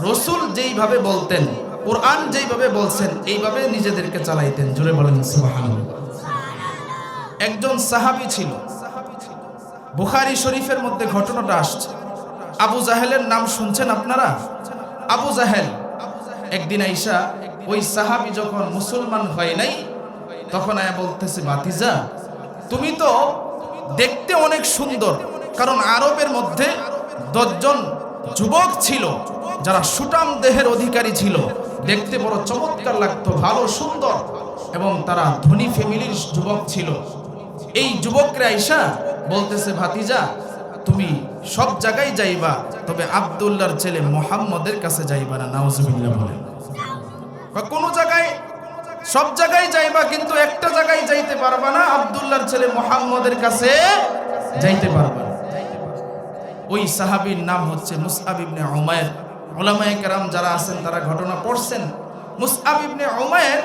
রসুল যেইভাবে বলতেন, কোরআন যেইভাবে বলছেন, এইভাবে নিজেদেরকে চালাইতেন। জোরে বলেন সুবহানাল্লাহ। একজন সাহাবী ছিল, বুখারী শরীফের মধ্যে ঘটনাটা আসছে। আবু জাহেলের নাম শুনছেন আপনারা? আবু জাহেল একদিন আইসা, ওই সাহাবী যখন মুসলমান হয় নাই, তখন আয়া বলতেছে, ভাতিজা তুমি তো দেখতে অনেক সুন্দর। কারণ আরবের মধ্যে 10 জন যুবক ছিল যারা সুটাম দেহের অধিকারী ছিল, দেখতে বড় চমৎকার লাগতো, ভালো সুন্দর, এবং তারা ধনী ফ্যামিলির যুবক ছিল। এই যুবকরা আইসা বলতেছে, ভাতিজা তুমি সব জায়গায় যাইবা, তবে আব্দুল্লাহর ছেলে মুহাম্মদের কাছে যাইবা না। নাউজুবিল্লাহ বলেন। কোনো জায়গায়, সব জায়গায় যাইবা, কিন্তু একটা জায়গায় যাইতে পারবা না, আব্দুল্লাহর ছেলে মুহাম্মদের কাছে যাইতে পারবা না। ওই সাহাবীর নাম হচ্ছে মুসআব ইবনে উমাইর। উলামায়ে কেরাম যারা আছেন তারা ঘটনা পড়ছেন। মুসআব ইবনে উমাইর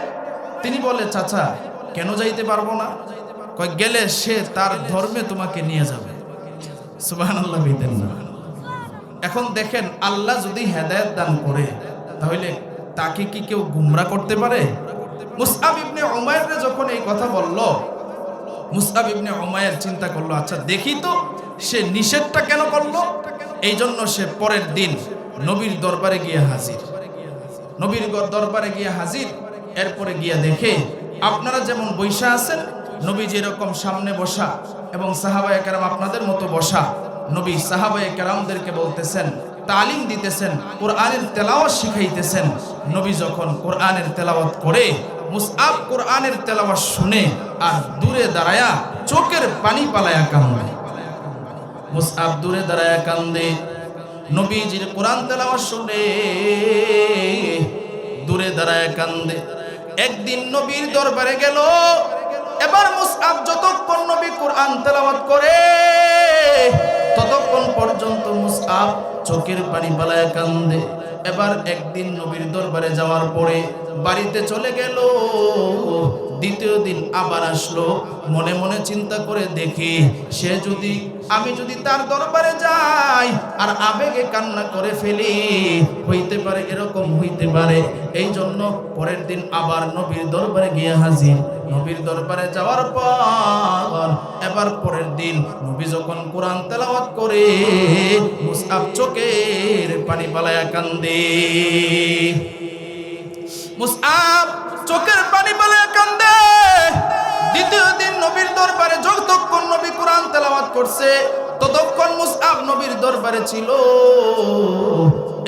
তিনি বলে, চাচা কেন যাইতে পারবো না? কয়, গেলে সে তার ধর্মে তোমাকে নিয়ে যাবে। সুবহানাল্লাহ বিদেন না। এখন দেখেন, আল্লাহ যদি হেদায়েত দান করে তাহলে তাকে কি কেউ গুমরা করতে পারে? মুসআব ইবনে উমাইর যখন এই কথা বলল, মুসআব ইবনে উমাইর চিন্তা করলো, আচ্ছা দেখি তো সে নিষেধটা কেন করলো। এই জন্য সে পরের দিন নবীর দরবারে গিয়ে হাজির। নবীর দরবারে গিয়ে হাজির। এরপরে গিয়ে দেখে আপনারা যেমন বৈশা আছেন, নবী যেরকম সামনে বসা, এবং সাহাবায়ে কেরাম আপনাদের মতো বসা। নবী সাহাবায়ে কেরামদেরকে বলতেছেন, তালিম দিতেছেন, কোরআনের তেলাওয়াত শিখাইতেছেন। নবী যখন কোরআনের তেলাওয়াত করে, মুসআব কোরআনের তেলাওয়াত শুনে আর দূরে দাঁড়ায়া চোখের পানি পালায়া কান্দে। মুসআব দূরে দাঁড়ায়া কান্দে, নবীজির কোরআন তেলাওয়াত শুনে দূরে দাঁড়ায়া কান্দে। একদিন নবীর দরবারে গেল। এবার মুসআব যতক্ষণ নবী কোরআন তেলাওয়াত করে, ততক্ষণ পর্যন্ত মুসআব চোখের পানি পালায়া কান্দে। এবার একদিন নবীর দরবারে যাওয়ার পরে বাড়িতে চলে গেল। দ্বিতীয় দিন আবার আসলো। মনে মনে চিন্তা করে দেখি, সে যদি, আমি যদি তার দরবারে যাই আর আবেগে কান্না করে ফেলি, হইতে পারে এরকম হইতে পারে। এই জন্য পরের দিন আবার নবীর দরবারে গিয়ে হাজির। নবীর দরবারে যাওয়ার পর এবার পরের দিন নবী যখন কোরআন তেলাওয়াত করে, মুসআব চোখের পানি পালায়া কান্দে। মুসআব চোখের পানি পালায়া কান্দে। দ্বিতীয় দিন নবীর দরবারে যতক্ষণ নবী কোরআন তেলাওয়াত করছে, ততক্ষণ মুসআব নবীর দরবারে ছিল।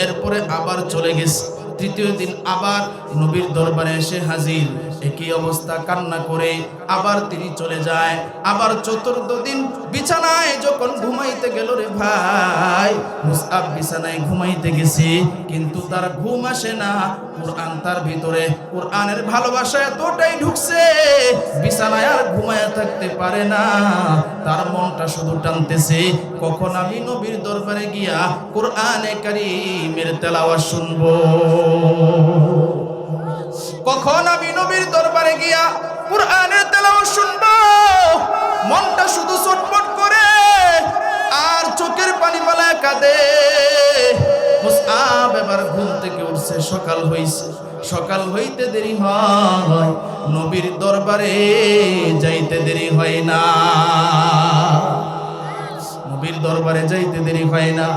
এরপরে আবার চলে গেছে। তৃতীয় দিন আবার নবীর দরবারে এসে হাজির। একই অবস্থা, কান্না করে আবার তিনি চলে যায়। আবার চতুর্থ দিন বিছানায় যখন ঘুমাইতে গেল, রে ভাই, মুসআব বিছানায় ঘুমাইতে গেছে, কিন্তু তার ঘুম আসে না। কোরআন তার ভিতরে, কোরআনের ভালোবাসা এতটাই ঢুকছে, বিছানায় আর ঘুমায়া থাকতে পারে না। তার মনটা শুধু টানতেছে, কখন আমি নবীর দরবারে গিয়া কোরআনে কারীমের তেলাওয়াত শুনবো, কখন আমি নবীর দরবারে গিয়া কোরআনের তেলাওয়াত শুনবো। মনটা শুধু ছটফট করে আর চোখের পানি পালায় কাঁদে। মুসআব এবার ঘুম থেকে উঠছে, সকাল হইছে। সকাল হইতে দেরি হয়, নবীর দরবারে যাইতে দেরি হয় না। নবীর দরবারে যাইতে দেরি হয় না।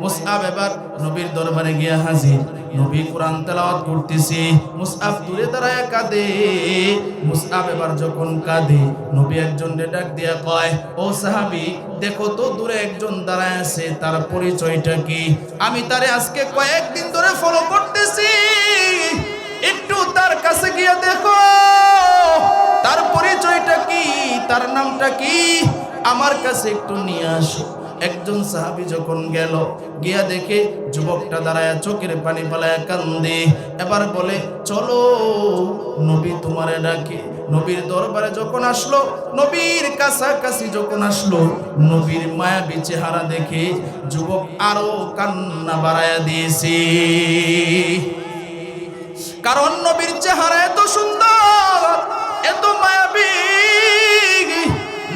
মুসআব এবার নবীর দরবারে গিয়া হাজির। নবী কোরআন তেলাওয়াত করতেছে, মুসআব দূরে দাঁড়ায় কাঁদে। মুসআব এবার যখন কাঁদে, নবী একজনকে ডাক দিয়া কয়, ও সাহাবী, দেখো তো দূরে একজন দাঁড়ায় আছে, তার পরিচয়টা কি? আমি তারে আজকে কয়েকদিন ধরে ফলো করতেছি, একটু তার কাছে গিয়া দেখো তার পরিচয়টা কি, তার নামটা কি, আমার কাছে একটু নিয়ে আসো। একজন সাহাবী যখন গেল, গিয়া দেখে যুবকটা দাঁড়ায়া চোখের পানি পালায়া কান্দে। এবার বলে, চলো নবী তোমারে ডাকে। নবীর দরবারে যখন আসলো, নবীর কাছাকাছি যখন আসলো, নবীর মায়াবী চেহারা দেখে যুবক আরো কান্না বাড়ায়া দিয়েছে। কারণ নবীর চেহারা এত সুন্দর,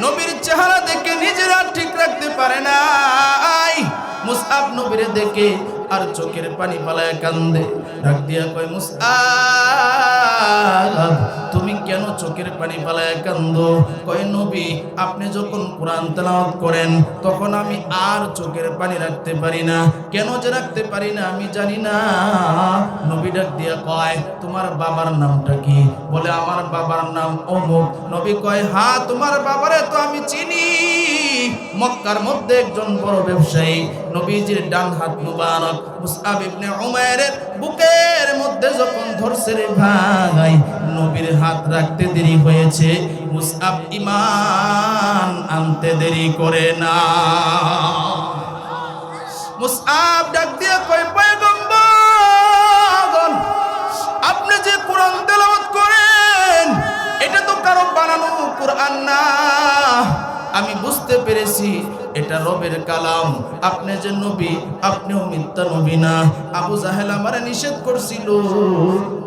নবীর চেহারা দেখে নিজেরা ঠিক রাখতে পারে নাই। মুসআব নবীরে দেখে আর চোখের পানি পালায় কান্দে। ডাক দিয়া কয়, মুসআব তুমি কেন চোখের পানি পালায় কান্দো? কয়, নবী আপনি যখন কোরআন তেলাওয়াত করেন তখন আমি আর চোখের পানি রাখতে পারি না। কেন যে রাখতে পারি না আমি জানি না। নবী ডাক দিয়া কয়, তোমার বাবার নামটা কি? বলে, আমার বাবার নাম অমুক। নবী কয়, হ্যাঁ তোমার বাবারে তো আমি চিনি, মক্কার মধ্যে একজন বড় ব্যবসায়ী। নবীজির ডান হাত মুবারক মুসআব ইবনে উমাইরের বুকের মধ্যে যখন ধরছে রে ভাই, নবীর হাত রাখতে দেরি হয়েছে, মুসআব ঈমান আনতে দেরি করে না। মুসআব ডাক দিয়ে কয়, পয়গম্বর আপনি যে কোরআন তেলাওয়াত করেন এটা তো কারো বানানো কোরআন না। আমি বুঝতে পেরেছি এটা রবের কালাম। আপনি যে নবী, আপনিও মিথ্যা নবী না। আবু জাহেল আমারে নিষেধ করছিল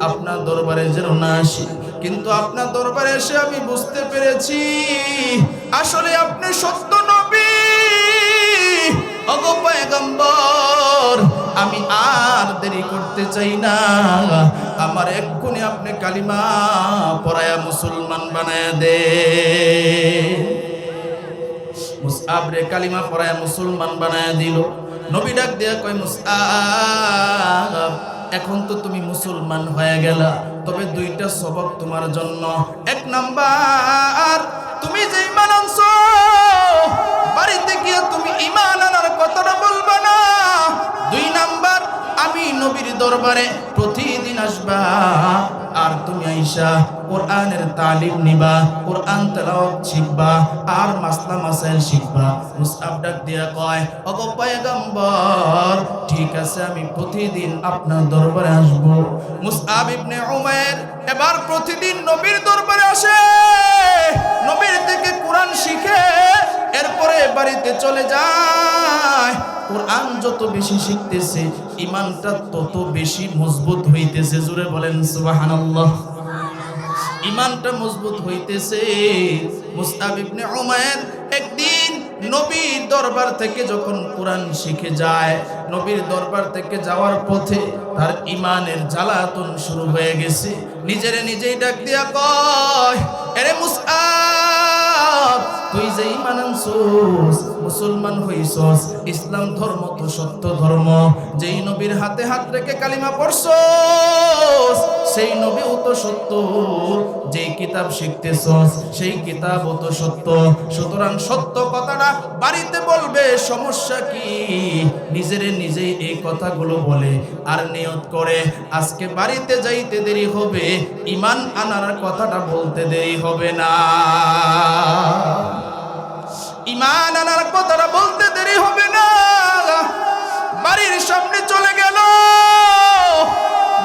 আপনার দরবারে যেন না আসি, কিন্তু আপনার দরবারে এসে আমি বুঝতে পেরেছি আসলে আপনি সত্য নবী। ওগো পয়গম্বর, আমি আর দেরি করতে চাই না, আমার এক্ষুনি আপনি কালিমা পড়ায়া মুসলমান বানায় দে। মুসআব রে কালিমা পড়ায় মুসলমান বানায় দিল। নবী ডাক দিয়া কয়, মুসআব এখন তো তুমি মুসলমান হয়ে গেলা, তবে দুইটা সবক তোমার জন্য। এক নাম্বার, তুমি যে ঈমান আনছো বাড়িতে গিয়ে তুমি ঈমান আনার কথাটা বলবা না। দুই নাম্বার, আমি নবীর দরবারে প্রতিদিন আসবা, আর তুমি আইসা কোরআনের তালিম নিবা, কোরআন তেলাওয়াত শিখবা, আর মাসলা মাসাইল শিখবা। মুসআব ডাক দিয়া কয়, ওগো পয়গম্বর ঠিক আছে, আমি প্রতিদিন আপনার দরবারে আসব। মুসআব ইবনে উমাইর এবার প্রতিদিন নবীর দরবারে আসে, নবীর থেকে কোরআন শিখে এরপরে বাড়িতে চলে যায়। কোরআন যত বেশি শিখতেছে ঈমানটা তত বেশি মজবুত হইতেছে। জোরে বলেন সুবহানাল্লাহ। ঈমানটা মজবুত হইতেছে। মুসআব ইবনে উমাইর একদিন নবীর দরবার থেকে যখন কোরআন শিখে যায়, নবীর দরবার থেকে যাওয়ার পথে তার ঈমানের জ্বালাতন শুরু হয়ে গেছে। নিজেরে নিজেই ডাক দিয়া কয়, আরে মুসআব তুই যে ঈমান আনছস, মুসলমান হইছস, ইসলাম ধর্ম তো সত্য ধর্ম, যেই নবীর হাতে হাত রেখে কালিমা পড়ছস সেই নবীও তো সত্য, যেই কিতাব শিখতেছস সেই কিতাবও তো সত্য। সুতরাং সত্য কথাটা বাড়িতে বলবে, সমস্যা কি? নিজেরে নিজেই এই কথাগুলো বলে আর নিয়ত করে আজকে বাড়িতে যাইতে দেরি হবে, ঈমান আনার কথাটা বলতে দেরি হবে না। ঈমান আনার কথাটা বলতে দেরি হবে না। বাড়ির সামনে চলে গেল।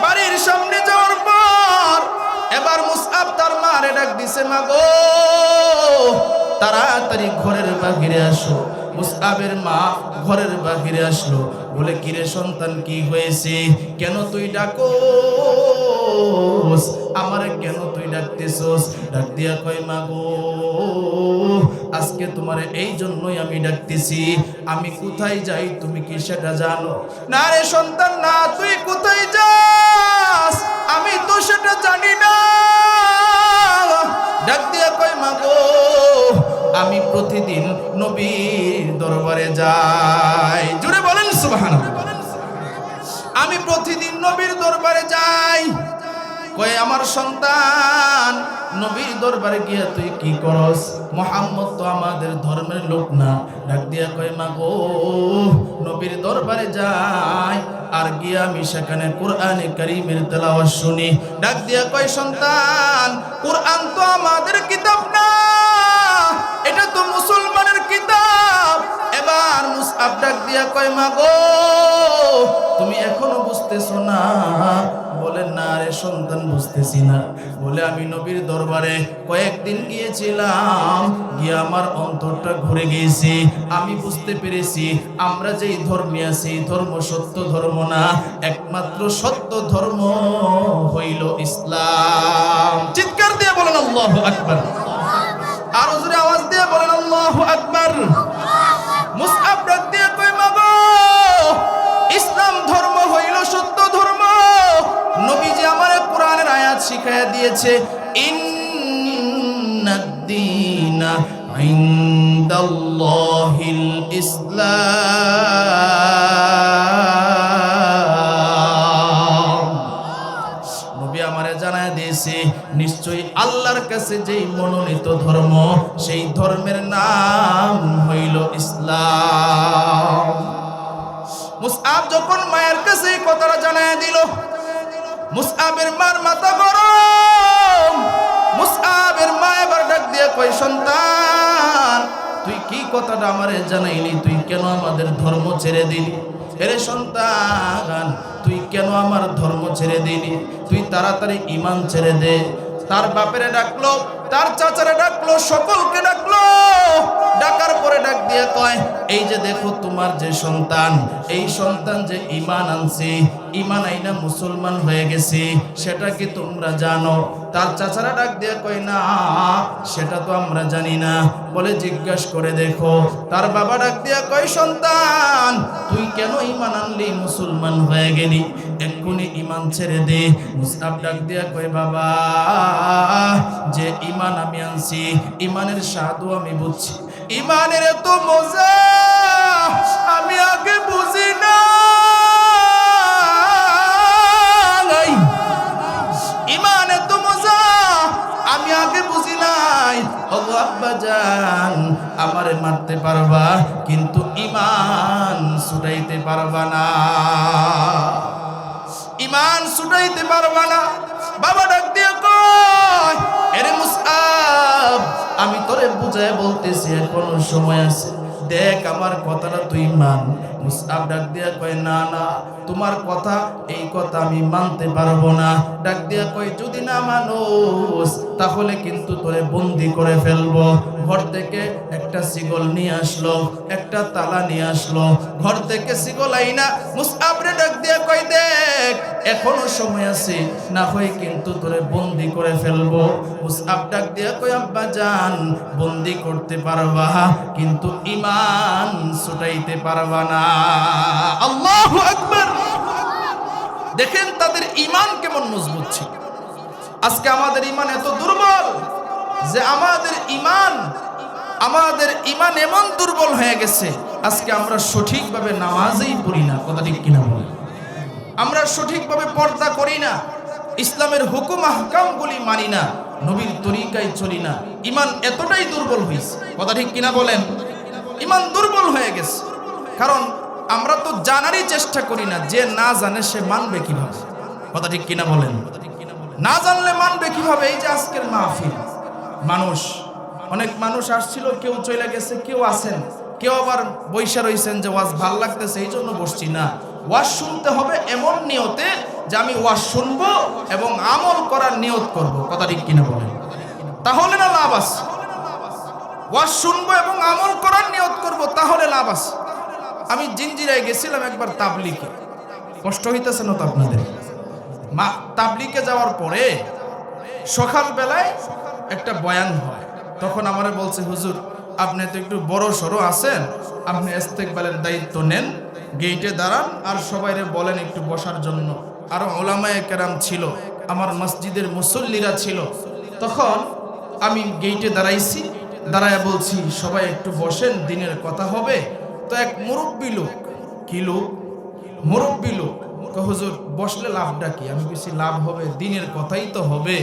বাড়ির সামনে যাওয়ার পর এবার মুসআব তার মারে ডাক দিছে, মা গো তাড়াতাড়ি ঘরের বাহিরে আসো। মুসআবের মা ঘরের বাহিরে আসলো। বলে, কিরে সন্তান কি হয়েছে? কেন তুই ডাকোস আমারে, কেন তুই ডাকতেছস? ডাক দিয়া কয়, মা গো আজকে তোমারে এই জন্যই আমি ডাকতেছি। আমি কোথায় যাই তুমি কি সেটা জানো? না রে সন্তান না, তুই কোথায় যাস আমি তো সেটা জানি না। ডাক দিয়া কয়, মা গো আমি প্রতিদিন নবীর দরবারে যাই। জোরে বলেন সুবহানাল্লাহ। আমি প্রতিদিন নবীর দরবারে যাই। কয়, আমার সন্তান নবীর দরবারে গিয়া তুই কি করস? মুহাম্মদ তো আমাদের ধর্মের লোক না। ডাক দিয়া কয়, মা গো নবীর দরবারে যাই, আর গিয়া আমি সেখানে কোরআনে কারীমের তেলাওয়াত শুনি। ডাক দিয়া কয়, সন্তান কোরআন তো আমাদের কিতাব না, এটা তো মুসলমানের কিতাব। এবার মুসআব ডাক দিয়া কয়, মা গো তুমি এখনো বুঝতেছো না? বলে, না রে সন্তান বুঝতেছি না। বলে, আমি নবীর দরবারে কয়েকদিন গিয়েছিলাম, গিয়ে আমার অন্তরটা ঘুরে গিয়েছি। আমি বুঝতে পেরেছি আমরা যেই ধর্মে আছি ধর্ম সত্য ধর্ম না, একমাত্র সত্য ধর্ম হইল ইসলাম। চিৎকার দিয়ে বলেন আল্লাহু আকবার। আর জোরে আওয়াজ দিয়ে বলেন আল্লাহু আকবার। মুসআব ডাক দিয়ে কই মাগো, ইসলাম ধর্ম হইল সত্য ধর্ম। নবীজি আমারে কোরআনের আয়াত শিখাইয়া দিয়েছে, ইন্নাদ-দীনা ইনদাল্লাহিল ইসলাম। নবী আমারে জানায় দিয়েছে, নিশ্চয়ই আল্লাহর কাছে যেই মনোনীত ধর্ম, সেই ধর্মের নাম হইল ইসলাম। মুসআব যখন মায়ের কাছে এই কথাটা জানায় দিল, মুসআবের মার মাথা গরম। মুসআবের মা এবার ডাক দিয়ে কই, সন্তান তুই কি কথাটা আমারে জানাইলি? তুই কেন আমাদের ধর্ম ছেড়ে দিলি? এরে সন্তান, তুই কেন আমার ধর্ম ছেড়ে দিলি? তুই তাড়াতাড়ি ঈমান ছেড়ে দে। তার বাপেরে ডাকলো, তার চাচারে ডাকলো, সকলকে ডাকলো। ডাকার পরে ডাক দিয়ে কয়, এই যে দেখো তোমার যে সন্তান, এই সন্তান যে ঈমান আনছে, ঈমান আইনা মুসলমান হয়ে গেছে, সেটা কি তোমরা জানো? তার চাচারা ডাক দিয়ে কয়, না সেটা তো আমরা জানি না। বলে জিজ্ঞাসা করে দেখো। তার বাবা ডাক দিয়ে কয়, সন্তান তুই কেন ঈমান আনলি, মুসলমান হয়ে গেলি? এক্ষুনি ঈমান ছেড়ে দে। মুসআব ডাক দিয়ে কয়, বাবা যে ঈমান আমি আনছি, ঈমানের স্বাদও আমি বুঝছি, ঈমানের এত মজা আমি আগে বুঝি না। ঈমান এত মজা আমি আগে বুঝি নাই। ওগো আব্বাজান, আমারে মারতে পারবা কিন্তু ঈমান ছুটাইতে পারবা না, ঈমান ছুটাইতে পারবা না। বাবা ডাক দিয়ে কয়, এরে মুসআব, আমি তোরে বুঝায় বলতেছি, এখনো সময় আছে, দেখ আমার কথাটা তুই মান। মুসআব ডাক দিয়া কয়, না না, তোমার কথা, এই কথা আমি মানতে পারবো না। ডাক দিয়া কয়, যদি না মানুষ তাহলে কিন্তু তোরে বন্দি করে ফেলবো। ঘর থেকে একটা শিকল নিয়ে আসলো, একটা তালা নিয়ে আসলো। ঘর থেকে শিকল আইনা মুসআব রে ডাক দিয়া কয়, দেখ এখনো সময় আছে, না হয় কিন্তু তোরে বন্দি করে ফেলবো। মুসআব ডাক দিয়া কয়, আব্বা জান, বন্দি করতে পারবা কিন্তু ঈমান ছুটাইতে পারবা না। আল্লাহু আকবার। দেখেন তাদের ঈমান কেমন মজবুত ছিল। আজকে আমাদের ঈমান এত দুর্বল যে আমাদের ঈমান এমন দুর্বল হয়ে গেছে, আজকে আমরা সঠিকভাবে নামাজই পড়ি না। কথা ঠিক কিনা বলে? আমরা সঠিকভাবে পর্দা করি না, ইসলামের হুকুম আহকামগুলি মানি না, নবীর তরিকায় চলি না। ঈমান এতটাই দুর্বল হয়েছে। কথা ঠিক কিনা বলেন? ঈমান দুর্বল হয়ে গেছে, কারণ আমরা তো জানারই চেষ্টা করি না। যে না জানে সে মানবে কিভাবে? কথা ঠিক কিনা বলেন? না জানলে মানবে কিভাবে? এই যে আজকের মাহফিল, অনেক মানুষ আসছিল, কেউ চলে গেছে, কেউ আছেন, কেউ আবার বৈশা রয়েছেন যে ওয়াজ ভাল লাগতেছে এই জন্য বসছি না। ওয়াজ শুনতে হবে এমন নিয়তে যে আমি ওয়াজ শুনবো এবং আমল করার নিয়ত করব। কথা ঠিক কিনা বলেন? তাহলে না লাভ আছে। ওয়াজ শুনবো এবং আমল করার নিয়ত করব, তাহলে লাভ আছে। আমি জিঞ্জিরায় গেছিলাম একবার তাবলিগে, কষ্ট হইতেছে না তো আপনাদের? তাবলিগে যাওয়ার পরে সকালবেলায় একটা বয়ান হয়, তখন আমারে বলছে, হুজুর আপনি তো একটু বড় সড়ো আছেন, আপনি ইস্তেকবালের দায়িত্ব নেন, গেইটে দাঁড়ান আর সবাইরে বলেন একটু বসার জন্য। আরো ওলামায়ে কেরাম ছিল, আমার মসজিদের মুসল্লিরা ছিল। তখন আমি গেইটে দাঁড়াইছি, দাঁড়ায় বলছি সবাই একটু বসেন, দিনের কথা হবে। তো এক মুরব্বী লোক, কি লোক? মুরব্বী লোক, হুজুর বসলে লাভটা কি? আমি বেশি লাভ হবে, দিনের কথাই তো হবে,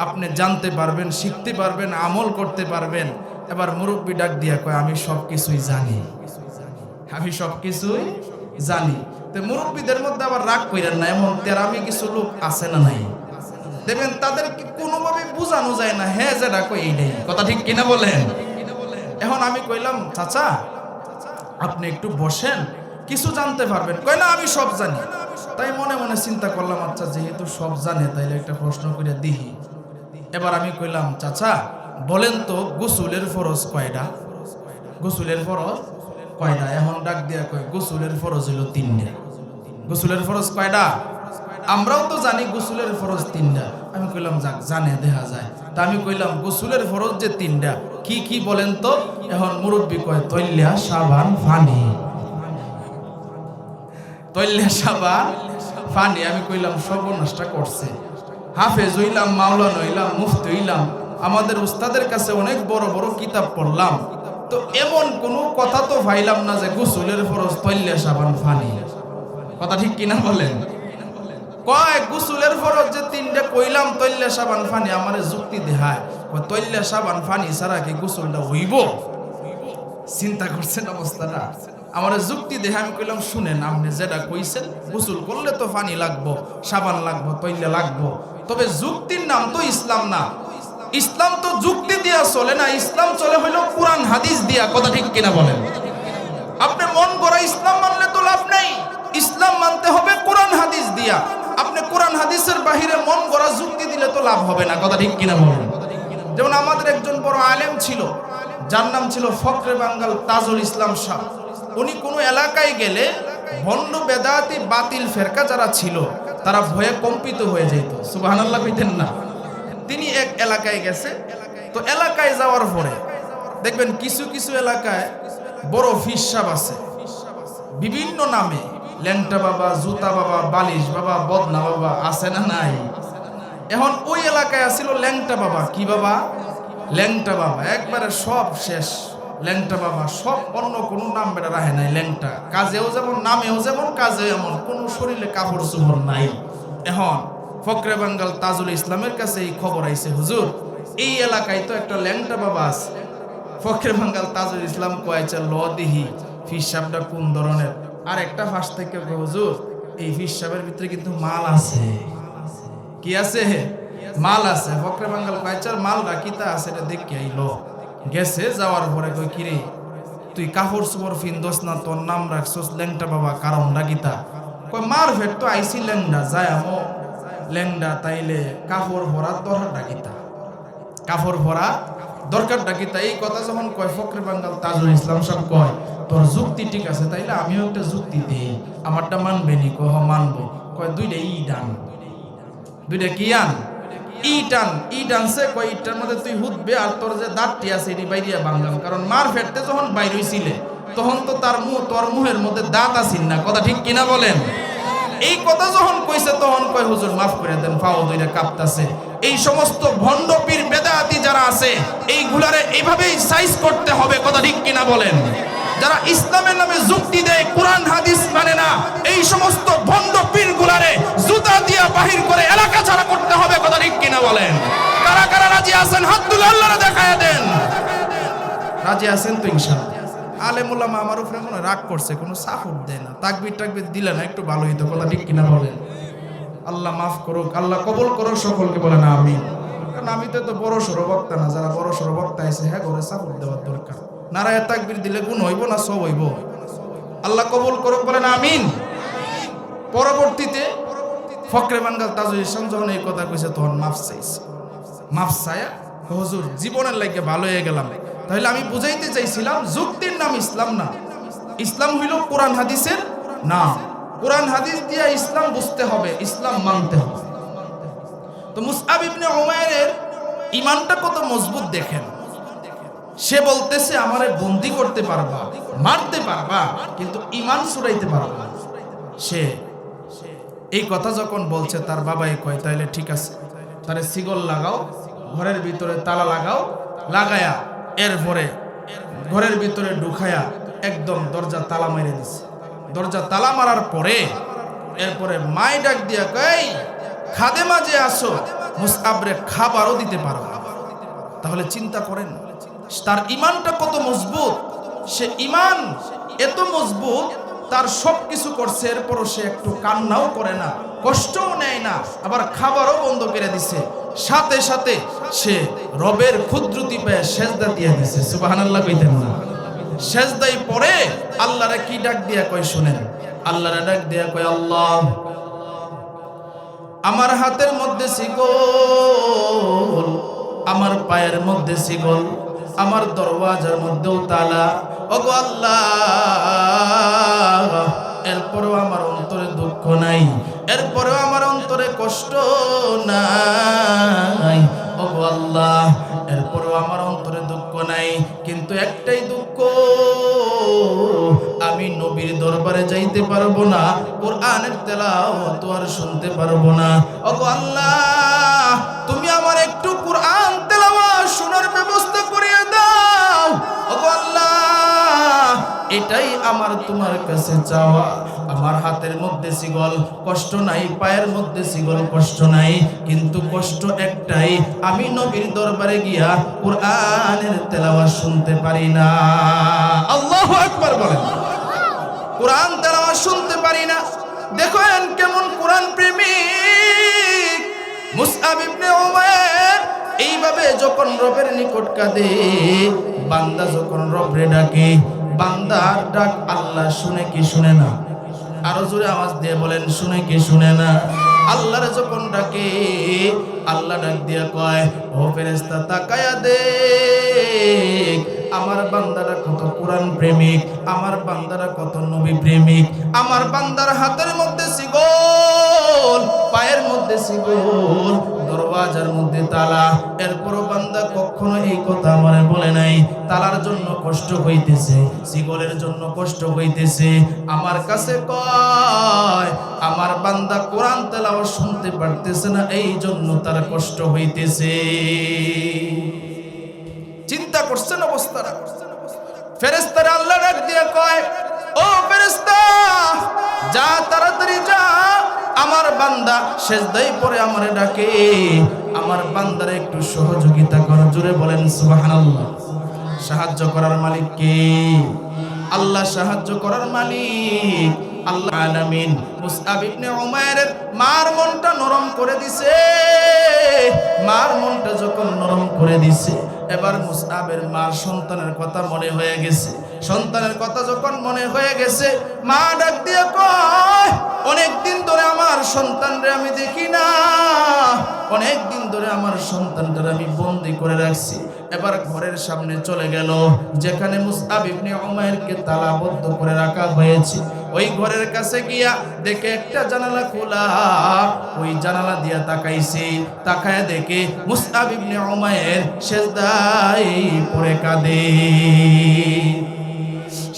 আপনি জানতে পারবেন, শিখতে পারবেন, আমল করতে পারবেন। এবার মুরব্বী ডাক দিয়া কয়, আমি সব কিছুই জানি, আমি সব কিছুই জানি। তো মুরব্বীদের মধ্যে আবার রাগ কইরেন না, এমন তেরামি কিছু লোক আছে না নাই? দেখবেন তাদেরকে কোনোভাবে বোঝানো যায় না, হ্যাঁ যেটা কই এইটাই। কথা ঠিক কিনা বলেন? এখন আমি কইলাম, চাচা আপনি একটু বসেন, কিছু জানতে পারবেন। কয় না আমি সব জানি। তাই মনে মনে চিন্তা করলাম, আচ্ছা যেহেতু সব জানে তাইলে একটা প্রশ্ন করে দিই। এবার আমি কইলাম, চাচা বলেন তো গোসলের ফরজ কয়টা? গোসলের ফরজ কয়টা? এখন ডাক দিয়া কয়, গোসলের ফরজ হলো 3টা। গোসলের ফরজ কয়টা? আমরাও তো জানি গোসলের ফরজ 3টা। আমি কইলাম যাক, জানে দেখা যায়। তা আমি কইলাম, গোসলের ফরজ যে 3টা, কি কি বলেন তো? এখন মুরব্বী কয় তৈলিয়া সাবান ফানি, তৈলিয়া সাবান ফানি। আমি কইলাম সর্বনাশটা করছে। হাফেজ হইলাম, মাওলানা হইলাম, মুফতি হইলাম, আমাদের উস্তাদের কাছে অনেক বড় বড় কিতাব পড়লাম, তো এমন কোনো কথা তো পাইলাম না যে গোসলের ফরজ তৈলিয়া সাবান ফানি। কথা ঠিক কিনা বলেন? কয় গোসলের ফরজ যে তিনটা কইলাম তৈলিয়া সাবান ফানি, আমারে যুক্তি দেখায় তৈলিয়া সাবান ফানি ছাড়া কি গোসলটা হইব? চিন্তা করছেন অবস্থাটা? আমার যুক্তি দেখে আমি কইলাম শুনেন, আপনি যেটা কইছেন গোসল করলে তো পানি লাগবো, সাবান লাগবো, তৈলে লাগবো, তবে যুক্তির নাম তো ইসলাম না। ইসলাম তো যুক্তি দিয়া চলে না, ইসলাম চলে হইল কোরআন হাদিস দিয়া। কথা ঠিক কিনা বলেন? আপনি মন গড়া ইসলাম মানলে তো লাভ নাই, ইসলাম মানতে হবে কোরআন হাদিস দিয়া। আপনি কোরআন হাদিসের বাহিরে মন গড়া যুক্তি দিলে তো লাভ হবে না। কথা ঠিক কিনা বলেন? যেমন আমাদের একজন বড় আলেম ছিল, যার নাম ছিল ফখরে বাঙ্গাল তাজুল ইসলাম শাহ। উনি কোনো এলাকায় গেলে ভণ্ড বেদাতি বাতিল ফেরকা যারা ছিল তারা ভয়ে কম্পিত হয়ে যেত। সুবহানাল্লাহ কইতেন না? তিনি এক এলাকায় গেছে, তো এলাকায় যাওয়ার পরে দেখবেন কিছু কিছু এলাকায় বড় ফিসাব আছে বিভিন্ন নামে, ল্যাংটা বাবা, জুতা বাবা, বালিশ বাবা, বদনা বাবা, আছে না নাই? এখন ওই এলাকায় আছিল ল্যাংটা বাবা। কি বাবা? ল্যাংটা বাবা একবারে সব শেষ। ল্যাংটা বাবা সব, অন্য কোনো নাম বেটা রাখে নাই। ল্যাংটা কাজেও যেমন, নামেও যেমন, কাজেও এমন, কোনো শরীরে কাপড় চোপড় নাই। এখন ফখরে বাঙ্গাল তাজুল ইসলামের কাছে এই খবর আইছে, হুজুর এই এলাকায় তো একটা ল্যাংটা বাবা আছে। ফখরে বাঙ্গাল তাজুল ইসলাম কয়েছে ল দিহি ফিসাবটা কোন ধরনের। আর একটা ফাঁস থেকে হুজুর এই ফিসাবের ভিতরে কিন্তু মাল আছে। কি আছে? মাল আছে। ফখরে বাঙ্গাল কয়েচার মাল রাখিতা আছে, এটা দেখে আইলো। গেছে, যাওয়ার পরে কই কিরে তুই কাপড় চোপড় ফিন্দোস না, তোর নাম রাখছস ল্যাংটা বাবা, কারণ রাখিতা? কই মার ফের তো আইসি ল্যাংডা, যায় আমো ল্যাংডা, তাইলে কাপড় ভরা দরকার ডাকিতা, কাপড় ভরা দরকার ডাকিতা। এই কথা যখন কয় ফখরে বাঙ্গাল তাজুল ইসলাম সব কয় তোর যুক্তি ঠিক আছে, তাইলে আমিও একটা যুক্তি দিই, আমারটা মানবে নি? কহ মানবো। কয় দুইটা ইট আন। দুইটা কি আন? ইট আন। ইট আনছে, কয় ইটটার মধ্যে তুই হুদবে, আর তোর যে দাঁতটি আছে এটি বাইরিয়া বাংলাম, কারণ মার ফেটতে যখন বাইর হইছিলে তখন তো তার মুখ, তোর মুহের মধ্যে দাঁত আসিন না। কথা ঠিক কিনা বলেন? এই কথা যখন কইছে তখন কয় হুজুর মাফ করে দেন, পাও দুইটা কাঁপতাছে। এই সমস্ত ভণ্ড পীর বেদাতি যারা আছে এইগুলারে এইভাবেই সাইজ করতে হবে। কথা ঠিক কিনা বলেন? যারা ইসলামের নামে যুক্তি দেয়, কোরআন হাদিস মানে না, এই সমস্ত ভণ্ড পীর গুলারে জুতা দিয়া বাহির করে এলাকা ছাড়া করতে হবে। কথা ঠিক কিনা বলেন? কারা কারা রাজি আছেন হাত তুলে আল্লাহরে দেখায় দেন। রাজি আছেন তো ইনশাআল্লাহ? আলেম ওলামা আমার উপরে মনে রাগ করছে, কোনো সাপোর্ট দেয় না, তাকবীর টাকবীর দিলে না একটু ভালো হইতো। কথা ঠিক কিনা বলেন? আল্লাহ মাফ করুক, আল্লাহ কবুল করুক সকলকে, বলেন আমিন। কারণ আমি তো বড় সড়ো বক্তা না, যারা বড় সড়ো বক্তা আছে হ্যাঁ ঘরে সাপোর্ট দেওয়ার দরকার। নারায়ে তাকবীর দিলে গুণ হইব না সব হইব? আল্লাহ কবুল করুক, বলেন আমিন। পরবর্তীতে ফখরে বাঙ্গাল তাজুল ইসলাম যখন এই কথা কইছে তখন মাফ চাইছে। মাফ চায়া হুজুর জীবনের লাগে ভালো হয়ে গেলাম। তাহলে আমি বুঝাইতে চাইছিলাম যুক্তির নাম ইসলাম না, ইসলাম হইল কোরআন হাদিসের নাম। কোরআন হাদিস দিয়ে ইসলাম বুঝতে হবে, ইসলাম মানতে হবে। তো মুসআব ইবনে উমাইরের ঈমানটা কত মজবুত দেখেন। সে বলতেছে আমারে বন্দি করতে পারবা, মারতে পারবা, কিন্তু ঈমান ছুড়াইতে পারবা না। সে এই কথা যখন বলছে তার বাবাই কয় তাইলে ঠিক আছে, তারে সিগল লাগাও, ঘরের ভিতরে তালা লাগাও, লাগায়া এরপরে ঘরের ভিতরে ঢুকায়া একদম দরজা তালা মেরে দিছে। দরজা তালা মারার পরে এরপরে মাই ডাক দিয়া কই খাদেমা যে আসো, মুসআবরে খাবারও দিতে পারো। তাহলে চিন্তা করেন তার ঈমানটা কত মজবুত। সে ঈমান এত মজবুত, তার সব কিছু করছে, এরপরও সে একটু কান্নাও করে না, কষ্টও নেয় না, আবার খাবারও বন্ধ করে দিছে। সাথে সাথে সে রবের ক্ষুদ্রতি পেয়ে সেজদা দিয়ে দিছে। সুবহানাল্লাহ কইতেন না? সেজদাই পড়ে আল্লাহরে কি ডাক দিয়া কয় শুনেন। আল্লাহরে ডাক দিয়া কয় আল্লাহ আমার হাতের মধ্যে শিকল, আমার পায়ের মধ্যে শিকল, আমার দরওয়াজার মধ্যেও তালা। ওগো আল্লাহ এরপরেও আমার অন্তরে দুঃখ নাই, এরপরেও আমার অন্তরে কষ্ট নাই। ওগো আল্লাহ এরপরেও আমার অন্তরে দুঃখ নাই, কিন্তু একটাই দুঃখ, আমি নবীর দরবারে যাইতে পারবো না, কোরআনের তেলাওয়াত আর শুনতে পারবো না। ওগো আল্লাহ, তুমি আমার একটু কোরআন তেলাওয়াত শোনার ব্যবস্থা করিয়ে দাও। ওগো আল্লাহ, এটাই আমার তোমার কাছে চাওয়া। আমার হাতের মধ্যে শিকল, কষ্ট নাই, পায়ের মধ্যে শিকল, কষ্ট নাই, কিন্তু কষ্ট একটাই, আমি নবীর দরবারে গিয়া কোরআনের তেলাওয়াত শুনতে পারি না। আল্লাহু আকবার বলেন। কোরআন তেলাওয়াত শুনতে পারি না। দেখেন কেমন কোরআন প্রেমিক মুসআব ইবনে উমাইর। এইভাবে যখন রবের নিকট কাঁদে, বান্দা যখন রবরে ডাকে, বান্দার ডাক আল্লাহ শুনে কি শুনে না? আরো জোরে আওয়াজ দিয়ে বলেন, শুনে কি শুনে না? আল্লাহরে যখন ডাকে, আল্লাহ ডাক দিয়া কয়, ও ফেরেশতা তাকায়া দেখ, আমার বান্দারা কত কোরআন প্রেমিক, আমার বান্দারা কত নবী প্রেমিক। আমার বান্দার হাতের মধ্যে শিকল, পায়ের মধ্যে শিকল, দরওয়াজার মধ্যে তালা, এরপরও বান্দা কখনো এই কথা আমারে বলে নাই তালার জন্য কষ্ট হইতেছে, শিকলের জন্য কষ্ট হইতেছে। আমার কাছে কয়, আমার বান্দা কোরআন তেলাওয়াত শুনতে পারতেছে না, এই জন্য তার কষ্ট হইতেছে। চিন্তা করছেন অবস্থাটা? ফেরেশতারা আল্লাহ ডাক দিয়ে কয়, ও ফেরেশতা, যা তাড়াতাড়ি যা, আমার বান্দা সেজদায় পড়ে আমারে ডাকে, আমার বান্দারে একটু সহযোগিতা করো। জোরে বলেন সুবহানাল্লাহ। সাহায্য করার মালিক কে? আল্লাহ সাহায্য করার মালিক আল্লাহ আলামিন। মুসআব ইবনে উমাইরের মার মনটা নরম করে দিছে। মার মনটা যখন নরম করে দিছে, এবার মুসআবের মার সন্তানের কথা মনে হয়ে গেছে। সন্তানের কথা যখন মনে হয়ে গেছে, মা ডাক দিয়ে কয়, অনেক দিন ধরে আমার সন্তানরে আমি দেখি না, অনেক দিন ধরে আমার সন্তানটারে আমি বন্দি করে রাখছি। এবার ঘরের সামনে চলে গেল, যেখানে মুসআব ইবনে উমাইরকে তালাবদ্ধ করে রাখা হয়েছে। ওই ঘরের কাছে গিয়া দেখে একটা জানালা খোলা, ওই জানালা দিয়া তাকাইছে, তাকায় দেখে মুসআব ইবনে উমাইর সেজদায় পড়ে কাঁদে,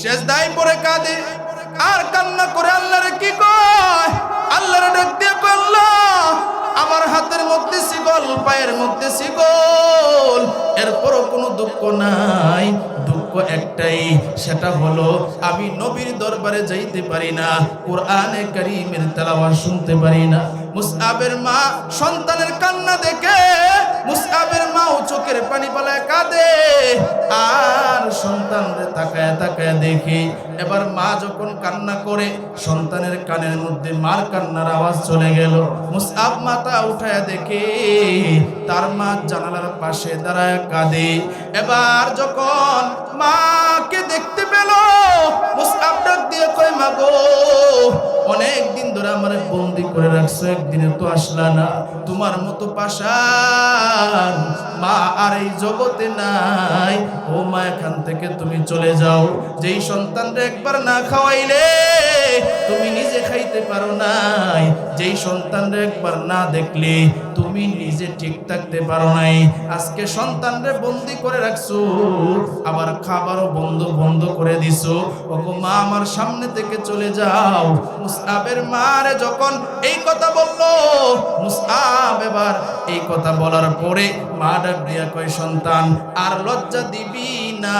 সেজদায় পড়ে কাঁদে আর কান্না করে আল্লাহরে কি কয়, আল্লাহরে ডাক দিয়ে কয়, আল্লাহ, আমার হাতের মধ্যে শিকল, পায়ের মধ্যে শিকল, এরপরও কোনো দুঃখ নাই, দুঃখ একটাই, সেটা হলো আমি নবীর দরবারে যাইতে পারি না, কোরআনে কারীমের তেলাওয়াত শুনতে পারি না। মুসআবের মা সন্তানের কান্না দেখে, মুসআবের মাও চোখের পানি ফেলায় কাঁদে, আর সন্তানরে তাকায় তাকায় দেখে। এবার মা যখন কান্না করে, সন্তানের কানের মধ্যে মার কান্নার আওয়াজ চলে গেল। মুসআব মাথা উঠায় দেখে তার মা জানালার পাশে দাঁড়ায় কাঁদে। এবার যখন মাকে দেখতে পেল, মুসআব ডাক দিয়ে কয়, মা গো, অনেক দিন ধরে আমারে বন্দি করে রাখছো, একদিনে তো আসলা না, তোমার মতো পাশান মা আর এই জগতে নাই, ও মা এখান থেকে তুমি চলে যাও। যেই সন্তানটা একবার না খাওয়াইলে তুমি নিজে খাইতে পারো নাই, যেই সন্তানটা একবার না দেখলে তুমি নিজে ঠিক থাকতে পারো নাই, আজকে সন্তানরে বন্দি করে রাখছো, আবার খাবারও বন্ধ করে দিছো, ওগো মা আমার সামনে থেকে চলে যাও। মুসআবের মারে যখন এই কথা বললো, মুসআব এবার এই কথা বলার পরে মা ডাক দিয়া কয়, সন্তান, আর লজ্জা দিবি না,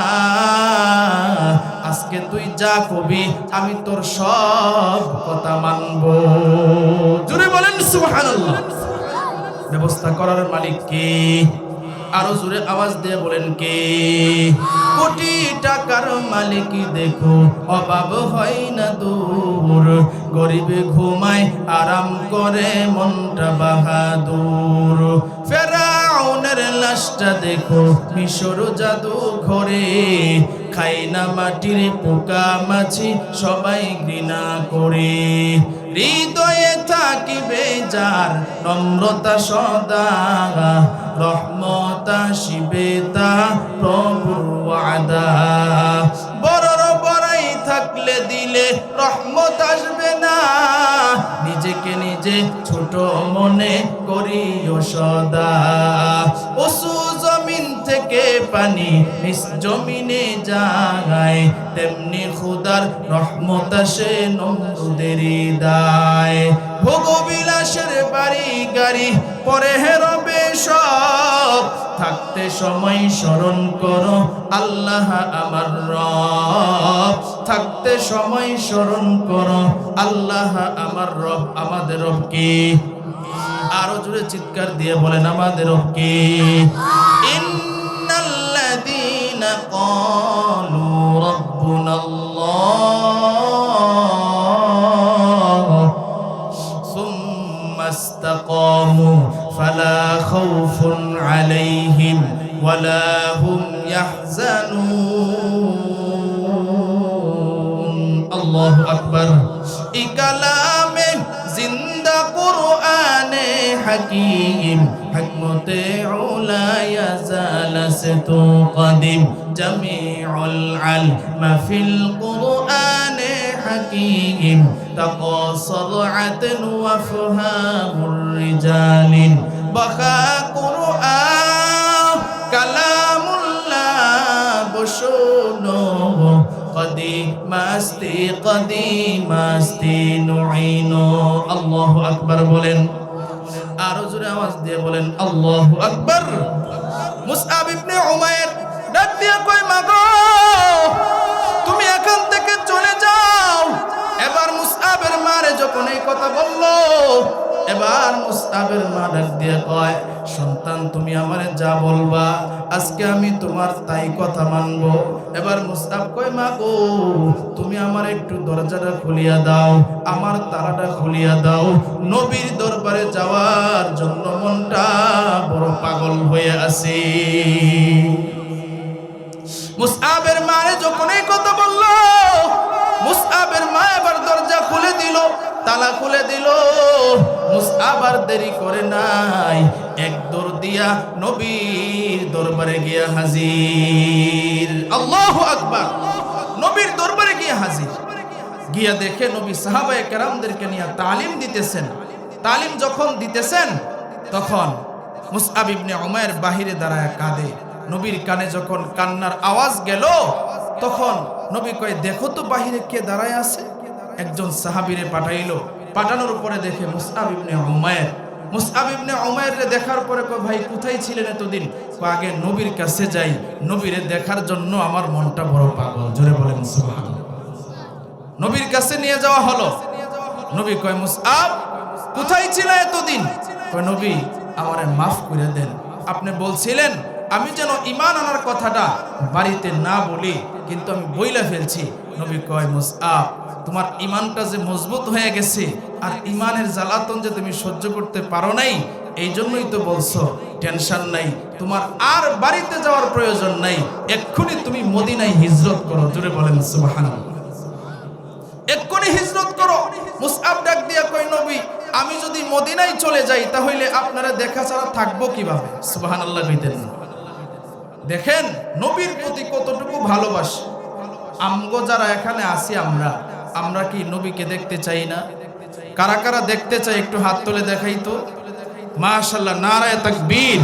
আজকে তুই যা কবি আমি তোর সব কথা মানব। জোরে বলেন সুবহানাল্লাহ। ব্যবস্থা করার মালিক কে? আরো জোরে আওয়াজ দিয়ে বলেন কে? কোটি টাকার মালিক দেখো, অভাব হয় না দূর, গরিবে ঘুমায় আরাম করে মনটা বাহাদুর। ফেরাউনের লাশটা দেখো মিশর জাদু ঘরে, খাই না মাটির পোকা মাছি সবাই ঘৃণা করে। হৃদয়ে থাকিবে যার নম্রতা সদা, রহমত আসিবে তা প্রভুর ওয়াদা। বড়র বড়াই থাকবে ডাকলে দিলে রহমত আসবে না। নিজেকে নিজে ছোট মনে করিও সদা। উঁচু জমিন থেকে পানি নিচ জমিনে যায়, তেমনি খুদার রহমত আসে নমরুদের হৃদয়। ভোগবিলাসের বাড়ি গাড়ি পরে রবে সব, থাকতে সময় স্মরণ করো আল্লাহ আমার রব। থাকতে সময় স্মরণ করো আল্লাহ আমার রব। আমাদের রব কে? আরো জোরে চিৎকার দিয়ে বলেন আমাদের রব কে? ইন্নাল্লাযীনা ক্বালু রাব্বুনাল্লাহ সুম্মা ইসতাকামু ফালা খাউফুন আলাইহিম ওয়ালা হুম ইয়াহজানুন। আল্লাহু আকবার। এই কালামে জিন্দা কুরআনে হাকীম, হিকমতে উলা ইয়াজালাসতু কদিম, জামিউল ইলম ফিল কুরআনে হাকীম, তাকাসার আদন ওয়া ফাহামুর রিজালিন, বাখা কুরআন কালামুল্লাহ বশুনো কদিমাস্তি নুইনো। আল্লাহু আকবার বলেন, আরো জোরে আওয়াজ দিয়ে বলেন আল্লাহু আকবার। মুসআব ইবনে উমাইর ডাক দিয়া কই, মাগো তুমি এখান থেকে চলে যাও। এবার মুসআবের মারে যখন এই কথা বললো, এবার মুসআবের মা ডাক দিয়ে কয়, সন্তান তুমি আমারে যা বলবা আজকে আমি তোমার তাই কথা মানবো। এবার মুসআব কয়, মা গো তুমি আমার একটু দরজাটা খুলিয়া দাও, আমার তালাটা খুলিয়া দাও। নবীর দরবারে যাওয়ার জন্য মনটা বড় পাগল হয়ে আছে। মুসআবের মারে যখন এই কথা বললো, মুসআবের মা এবার দরজা খুলে দিল, তালা খুলে দিল। মুসআব আর দেরি করে নাই, এক দৌড় দিয়া নবীর দরবারে গিয়া হাজির। আল্লাহু আকবার। নবীর দরবারে গিয়া হাজির। গিয়া দেখে নবী সাহাবায়ে কেরামদেরকে নিয়ে তালিম দিতেছেন। তালিম যখন দিতেছেন তখন মুসআব ইবনে উমাইর বাহিরে দাঁড়ায় কাঁদে। নবীর কানে যখন কান্নার আওয়াজ গেল, তখন নবী কয়, দেখো তো বাহিরে কে দাঁড়ায় আছে। একজন সাহাবীরে পাঠাইলো। পাঠানোর পরে দেখে মুসআব ইবনে উমাইর। মুসআব ইবনে উমাইরকে দেখার পরে কয়, ভাই কোথায় ছিলেন এতদিন? আগে নবীর কাছে যাই, নবীরে দেখার জন্য আমার মনটা বড় পাগল। জোরে বলেন সুবহানাল্লাহ। নবীর কাছে নিয়ে যাওয়া হলো। নবী কয়, মুসআব কোথায় ছিল এতদিন? কয়, নবী আমারে মাফ করে দেন, আপনি বলছিলেন আমি যেন ঈমান আনার কথাটা বাড়িতে না বলি, কিন্তু আমি বইলা ফেলছি। নবী কয়, মুসআব তোমার ঈমানটা যে মজবুত হয়ে গেছে, আর ঈমানের জ্বালাতন যে তুমি সহ্য করতে পারো নাই, এই জন্যই তো বলছো টেনশন নাই, তোমার আর বাড়িতে যাওয়ার প্রয়োজন নাই, এক্ষুনি তুমি মদিনায় হিজরত করো। জোরে বলেন সুবহানাল্লাহ। এক্ষুনি হিজরত করো। মুসআব ডাক দিয়া কয়, নবী আমি যদি মদিনায় চলে যাই তাহলে আপনারা দেখা ছাড়া থাকবো কিভাবে? সুবহানাল্লাহ কইতেন না। দেখেন নবীর প্রতি কতটুকু ভালোবাসা। আমগো যারা এখানে আছি, আমরা কি নবীকে দেখতে চাই না? কারা কারা দেখতে চাই একটু হাত তুলে দেখাই তো। মাশাআল্লাহ, নারায়ে তাকবীর।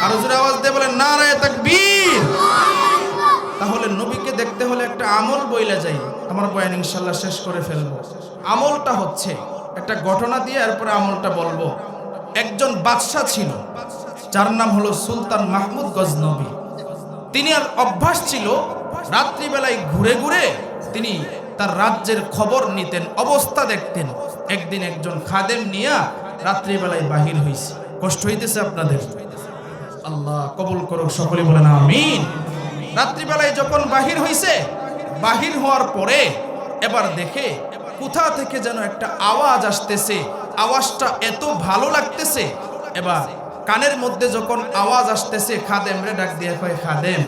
আর জোরে আওয়াজ দিয়ে বলেন নারায়ে তাকবীর। তাহলে নবীকে দেখতে হলে একটা আমল বইলা যাই। আমার বয়ান ইনশাআল্লাহ শেষ করে ফেলবো। আমলটা হচ্ছে একটা ঘটনা দিয়ে এরপরে আমলটা বলবো। একজন বাদশা ছিল, যার নাম হলো সুলতান মাহমুদ গজনবী। তিনি আর অভ্যাস ছিল রাত্রিবেলায় ঘুরে ঘুরে তিনি তার রাজ্যের খবর নিতেন, অবস্থা দেখতেন। একদিন একজন খাদেম নিয়ে রাত্রিবেলায় বাহির হইছে। কষ্ট হইতেছে আপনাদের? আল্লাহ কবুল করুক, সকলে বলেন আমিন। রাত্রিবেলায় যখন বাহির হইছে, বাহির হওয়ার পরে এবার দেখে কোথা থেকে যেন একটা আওয়াজ আসতেছে। আওয়াজটা এত ভালো লাগতেছে। এবার কানের মধ্যে যখন আওয়াজ আসতেছে, খাদেম রে ডাক দিয়ে কয়, খাদেম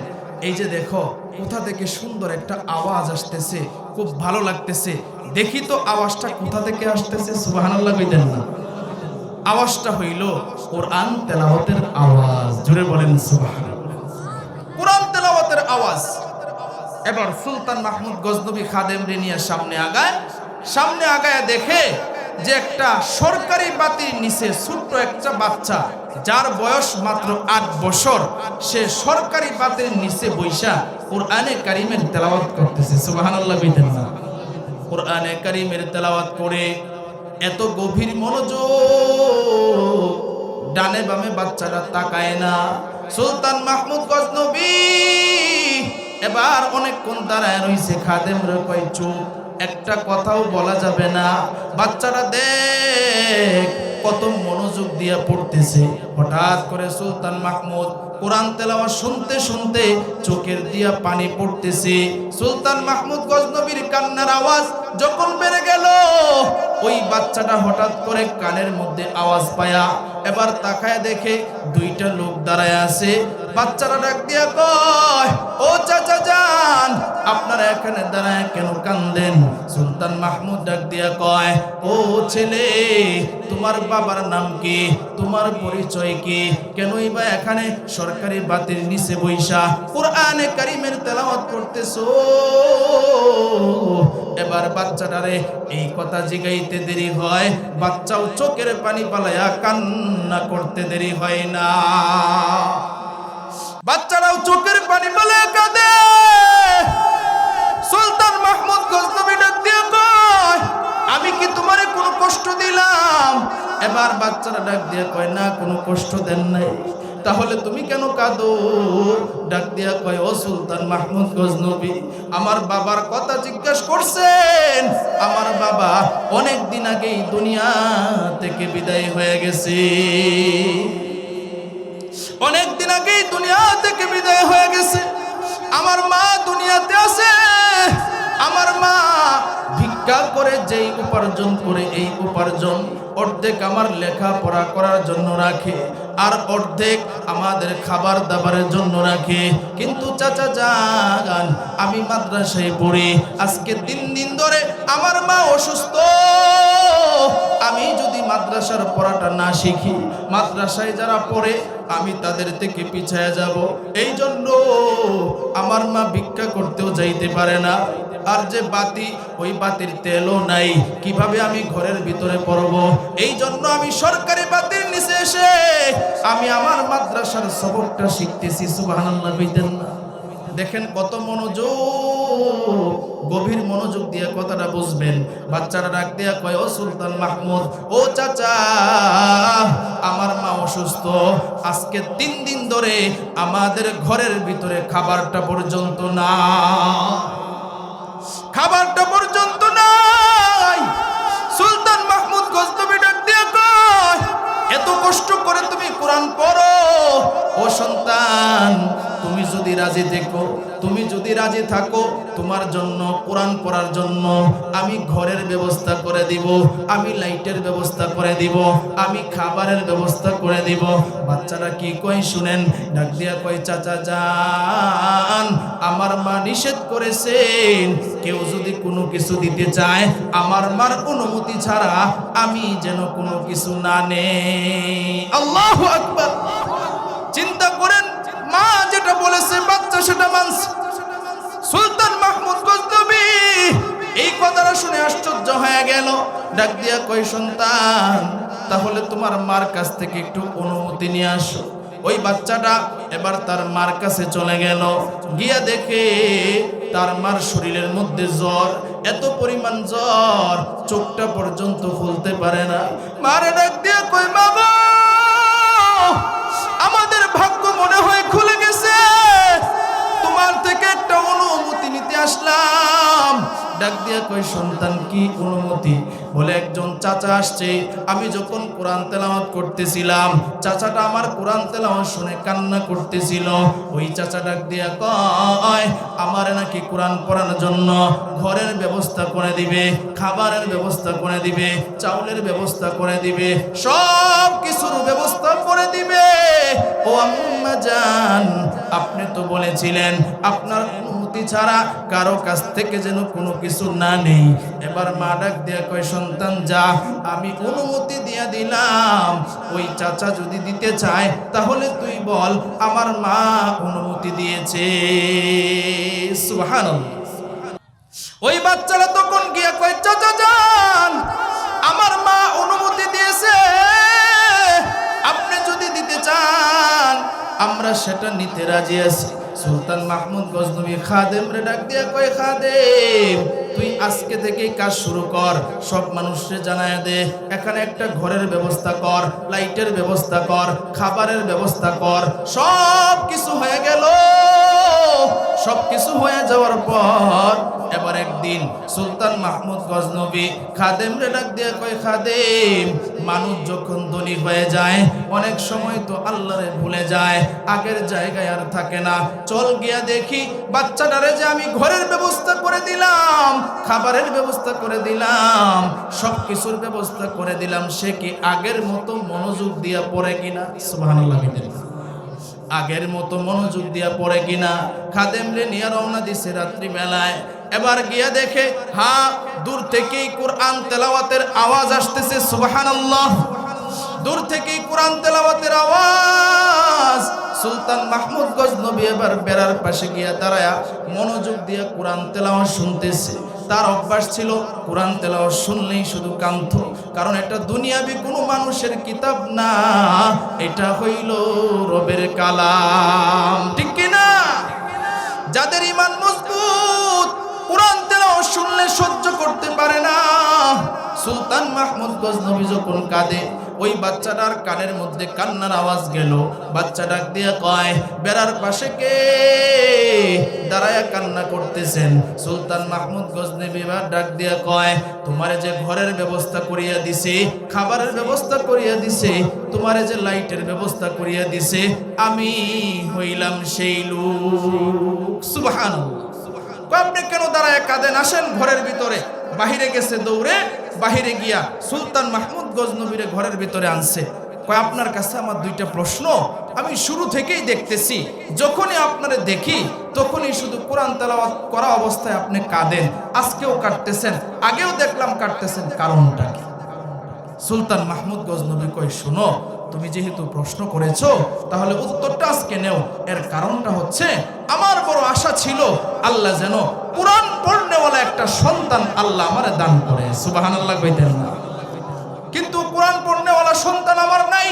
এই যে দেখো কোথা থেকে সুন্দর একটা আওয়াজ আসতেছে, খুব ভালো লাগতেছে, দেখি তো আওয়াজটা কোথা থেকে আসতেছে। সুবহানাল্লাহ কইতেন না? আওয়াজটা হইল কোরআন তেলাওয়াতের আওয়াজ। জোরে বলেন সুবহানাল্লাহ। কোরআন তেলাওয়াতের আওয়াজ। এবার সুলতান মাহমুদ গজনবী খাদেমরে নিয়ে সামনে আগায় দেখে যে একটা সরকারি বাতির নিচে ছোট্ট একটা বাচ্চা, যার বয়স মাত্র 8 বছর, সে সরকারি বাতির নিচে বৈশা কুরআনে কারীমের তেলাওয়াত করতেছে। সুবহানাল্লাহ কইতেন না? কুরআনে কারীমের তেলাওয়াত করে এত গভীর মনোযোগ, ডানে বামে বাচ্চারা তাকায় না। সুলতান মাহমুদ গজনবী এবার অনেকক্ষণ দাঁড়ায় রইছে। খাদেমরা কয় চুপ, একটা কথাও বলা যাবে না। বাচ্চারা দেখ কত মনোযোগ দিয়ে পড়তেছে। হঠাৎ করে সুলতান মাহমুদ কোরআন তেলাওয়াত শুনতে শুনতে চোখের দিয়া পানি পড়তেছে। সুলতান মাহমুদ গজনবীর কান্নার আওয়াজ যখন বেড়ে গেল, ওই বাচ্চাটা হঠাৎ করে কানের মধ্যে আওয়াজ পায়া এবার তাকায় দেখে দুইটা লোক দাঁড়ায় আছে। বাচ্চারা ডাক দিয়া কয়, ও চাচা যান, আপনারা এখানে দাঁড়ায় কেন কান্দেন? সুলতান মাহমুদ ডাক দিয়া কয়, ও ছেলে, তোমার বাবার নাম কি? তোমার পরিচয় কি? কেনই বা এখানে সরকারি বাতির নিচে বৈশা কুরআনে কারীমের তেলাওয়াত করতেছো? এবার বাচ্চাটারে এই কথা জিগাইতে দেরি হয়, বাচ্চাও চোখের পানি পালায়া কান্না করতে দেরি হয় না। বাচ্চারাও চোখের পানি পালায়া কাঁদে। সুলতান মাহমুদ গজনবী ডাক দিয়ে কয়, আমি কি তোমারে কোনো কষ্ট দিলাম? এবার বাচ্চারা ডাক দিয়ে কয়, না, কোনো কষ্ট দেন নাই। তাহলে তুমি কেন কাঁদো? ডাক দিয়া কয়, ও সুলতান মাহমুদ গজনবী, আমার বাবার কথা জিজ্ঞাসা করছেন। আমার বাবা অনেক দিন আগেই দুনিয়া থেকে বিদায় হয়ে গেছে। অনেক দিন আগেই দুনিয়া থেকে বিদায় হয়ে গেছে। আমার মা দুনিয়াতে আছে। আমার মা ভিক্ষা করে যেই উপার্জন করে, এই উপার্জন অর্ধেক আমার লেখাপড়া করার জন্য রাখে, আর অর্ধেক আমাদের খাবার দাবারের জন্য রাখে। কিন্তু চাচা যান, আমি মাদ্রাসায় পড়ি। আজকে 3 দিন ধরে আমার মা অসুস্থ। আমি যদি মাদ্রাসার পড়াটা না শিখি, মাদ্রাসায় যারা পড়ে আমি তাদের থেকে পিছায়া যাব। এই জন্য আমার মা ভিক্ষা করতেও যাইতে পারে না। আর যে বাতি, ওই বাতির তেলও নাই, কিভাবে আমি ঘরের ভিতরে পড়ব? এই জন্য আমি সরকারি বাতির নিচে এসে আমি আমার মাদ্রাসার সবকটা শিখতেছি। সুবহানাল্লাহ কইতেন না? দেখেন কত মনোযোগ, গভীর মনোযোগ দিয়ে কথাটা বুঝবেন। বাচ্চারা ডাক দিয়া কয়, ও সুলতান মাহমুদ, ও চাচা, আমার মা অসুস্থ। আজকে 3 দিন ধরে আমাদের ঘরের ভিতরে খাবারটা পর্যন্ত না, খাবারটা পর্যন্ত নাই। সুলতান মাহমুদ গজনবী ডাক দিয়া কয়, এত কষ্ট করে তুমি কোরআন পড়ো, ও সন্তান, তুমি যদি রাজি থাকো, তোমার জন্য কোরআন পড়ার জন্য আমি ঘরের ব্যবস্থা করে দিব, আমি লাইটের ব্যবস্থা করে দিব, আমি খাবারের ব্যবস্থা করে দিব। বাচ্চারা কি কয় শুনেন, ডাক দিয়া কয়, চাচা যান, আমার মা নিষেধ করেছেন কেউ যদি কোনো কিছু দিতে চায় আমার মার অনুমতি ছাড়া আমি যেন কোনো কিছু না নেই। আল্লাহু আকবার। চিন্তা করেন, মা যেটা বলেছে বাচ্চা সেটা মানছে। সুলতান মাহমুদ গজনবী এই কথাটা শুনে আশ্চর্য হয়ে গেল। ডাক দিয়া কয়, সন্তান, তাহলে তোমার মার কাছ থেকে একটু অনুমতি নিয়ে আসো। ওই বাচ্চাটা এবার তার মার কাছে চলে গেল। গিয়া দেখে তার মার শরীরের মধ্যে জ্বর, এত পরিমাণ জ্বর চোখটা পর্যন্ত খুলতে পারে না। মারে ডাক দিয়া কয়, বাবা, আমাদের ভাগ্য মনে হয় খুলে গেছে, তোমার থেকে একটা অনুমতি নিতে আসলাম। ডাক দিয়া কয়, সন্তান, কি অনুমতি? বলে, একজন চাচা আসছে। আমি যখন কোরআন তেলাওয়াত করতেছিলাম, চাচাটা আমার কোরআন তেলাওয়াত শুনে কান্না করতেছিল। ওই চাচা ডাক দিয়া কয়, আমার নাকি কোরআন পড়ানোর জন্য ঘরের ব্যবস্থা করে দিবে, খাবারের ব্যবস্থা করে দিবে, চাউলের ব্যবস্থা করে দিবে, সব কিছুর ব্যবস্থা করে দিবে। ও আম্মা জান, আপনি তো বলেছিলেন আপনার অনুমতি অনুমতি ছাড়া কারো কাছ থেকে যেন কোনো কিছু না নেই। এবার মা ডাক দিয়া কয়, সন্তান যা, আমি অনুমতি দিয়া দিলাম। ওই চাচা যদি দিতে চায় তাহলে তুই বল আমার মা অনুমতি দিয়েছে। সুবহানাল্লাহ। ওই বাচ্চারা তখন গিয়া কয়, চাচা যান, আমার মা অনুমতি দিয়েছে, আপনি যদি দিতে চান আমরা সেটা নিতে রাজি আছি। সুলতান মাহমুদ গজনবী খাদেম রে ডাক দিয়া কয়, খাদেম তুই আজকে থেকেই কাজ শুরু কর, সব মানুষকে জানায় দে, এখানে একটা ঘরের ব্যবস্থা কর, লাইটের ব্যবস্থা কর, খাবারের ব্যবস্থা কর। সব কিছু হয়ে গেল। সব কিছু হয়ে যাওয়ার পর এবার একদিন সুলতান মাহমুদ গজনবী খাদেম রে ডাক দিয়া কয়, খাদেম মানুষ যখন ধনী হয়ে যায় অনেক সময় তো আল্লাহরে ভুলে যায়, আগের জায়গায় আর থাকে না। চল গিয়া দেখি বাচ্চাটারে যে আমি ঘরের ব্যবস্থা করে দিলাম, খাবারের ব্যবস্থা করে দিলাম, সব কিছুর ব্যবস্থা করে দিলাম, সে কি আগের মতো মনোযোগ দিয়া পড়ে কিনা। সুবহানাল্লাহ। আগের মতো মনোযোগ দিয়া পড়ে কিনা। খাদেম রে নিয়ে রওনা দিছে রাত্রি বেলায়। এবার গিয়া দেখে দূর থেকেই কোরআন তেলাওয়াতের আওয়াজ আসতেছে। সুবহানাল্লাহ। দূর থেকেই কোরআন তেলাওয়াতের আওয়াজ। সুলতান মাহমুদ গজনবী এবার বেড়ার পাশে গিয়া দাঁড়ায়া মনোযোগ দিয়া কোরআন তেলাওয়াত শুনতেছে। তার অভ্যাস ছিল কোরআন তেলাওয়াত শুনলেই শুধু কাঁদতো, কারণ এটা দুনিয়াবি কোনো মানুষের কিতাব না, এটা হইল রবের কালাম। ঠিক কিনা? যাদের ঈমান মজবুত কোরআন তেলাওয়াত শুনলে সহ্য করতে পারে না। সুলতান মাহমুদ গজনবী যখন কাঁদে, ওই বাচ্চাটার কানের মধ্যে কান্নার আওয়াজ গেল। বাচ্চা ডাক দিয়া কয়, বেড়ার পাশে কে দাঁড়ায়া কান্না করতেছেন? সুলতান মাহমুদ গজনবী ডাক দিয়া কয়, তোমারে যে ঘরের ব্যবস্থা করিয়া দিছে, খাবারের ব্যবস্থা করিয়া দিছে, তোমারে যে লাইটের ব্যবস্থা করিয়া দিছে, আমি হইলাম সেই লোক। সুবহানাল্লাহ। আপনি কেন দাঁড়ায় কাঁদেন? আসেন ঘরের ভিতরে। বাহিরে গেছে দৌড়ে, বাহিরে গিয়া সুলতান মাহমুদ গজনবীরে ঘরের ভিতরে আনছে। কয়, আপনার কাছে আমার দুইটা প্রশ্ন। আমি শুরু থেকেই দেখতেছি, যখনই আপনারে দেখি তখনই শুধু কোরআন তেলাওয়াত করা অবস্থায় আপনি কাঁদেন। আজকেও কাটতেছেন, আগেও দেখলাম কাটতেছেন, কারণটা কি? সুলতান মাহমুদ গজনবী কয়, শোনো, তুমি যেহেতু প্রশ্ন করেছো তাহলে উত্তরটা আজকে নেও। এর কারণটা হচ্ছে, আমার বড় আশা ছিল আল্লাহ যেন কোরআন পড়নেওয়ালা একটা সন্তান আল্লাহ আমারে দান করে। সুবহানাল্লাহ কইতেন না? কিন্তু কোরআন পড়নেওয়ালা সন্তান আমার নাই।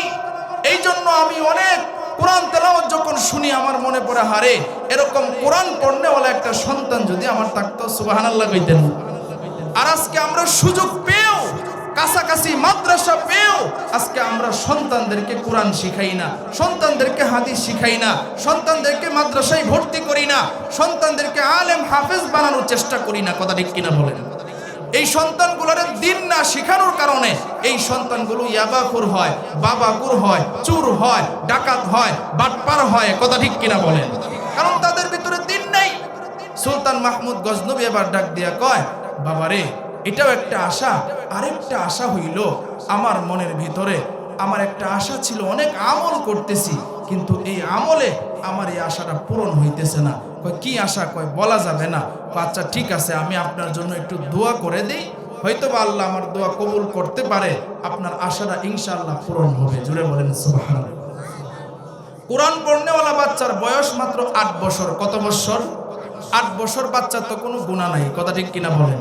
এই জন্য আমি অনেক কোরআন তেলাওয়াত যখন শুনি আমার মনে পড়ে, হারে এরকম কোরআন পড়নেওয়ালা একটা সন্তান যদি আমার থাকতো। সুবহানাল্লাহ কইতেন না? আর আজকে আমরা সুযোগ পেয়েও, কাছাকাছি মাদ্রাসা পেয়েও আজকে আমরা সন্তানদেরকে কোরআন শিখাই না, সন্তানদেরকে হাদিস শিখাই না, সন্তানদেরকে মাদ্রাসায় ভর্তি করি না, সন্তানদেরকে আলেম হাফেজ বানানোর চেষ্টা করি না। কথা ঠিক কিনা বলেন? এই সন্তানগুলোর দিন না শিখানোর কারণে এই সন্তানগুলো ইয়াবাখুর হয়, বাবাখুর হয়, চুর হয়, ডাকাত হয়, বাটপার হয়। কথা ঠিক কিনা বলেন? কারণ তাদের ভিতরে দিন নাই। সুলতান মাহমুদ গজনবী এবার ডাক দিয়া কয়, বাবারে, এটাও একটা আশা। আরেকটা আশা হইল, আমার মনের ভিতরে আমার একটা আশা ছিল, অনেক আমল করতেছি, কিন্তু এই আমলে আমার এই আশাটা পূরণ হইতেছে না। কয়, কি আশা? কয়, বলা যাবে না। আচ্ছা ঠিক আছে, আমি আপনার জন্য একটু দোয়া করে দিই, হয়তো বা আল্লাহ আমার দোয়া কবুল করতে পারে, আপনার আশাটা ইনশাআল্লাহ পূরণ হবে। জুড়ে বলেন সুবহানাল্লাহ। কোরআন পড়নেওয়ালা বাচ্চার বয়স মাত্র 8 বছর। কত বছর? 8 বছর। বাচ্চার তো কোনো গুনাহ নাই। কথা ঠিক কিনা বলেন?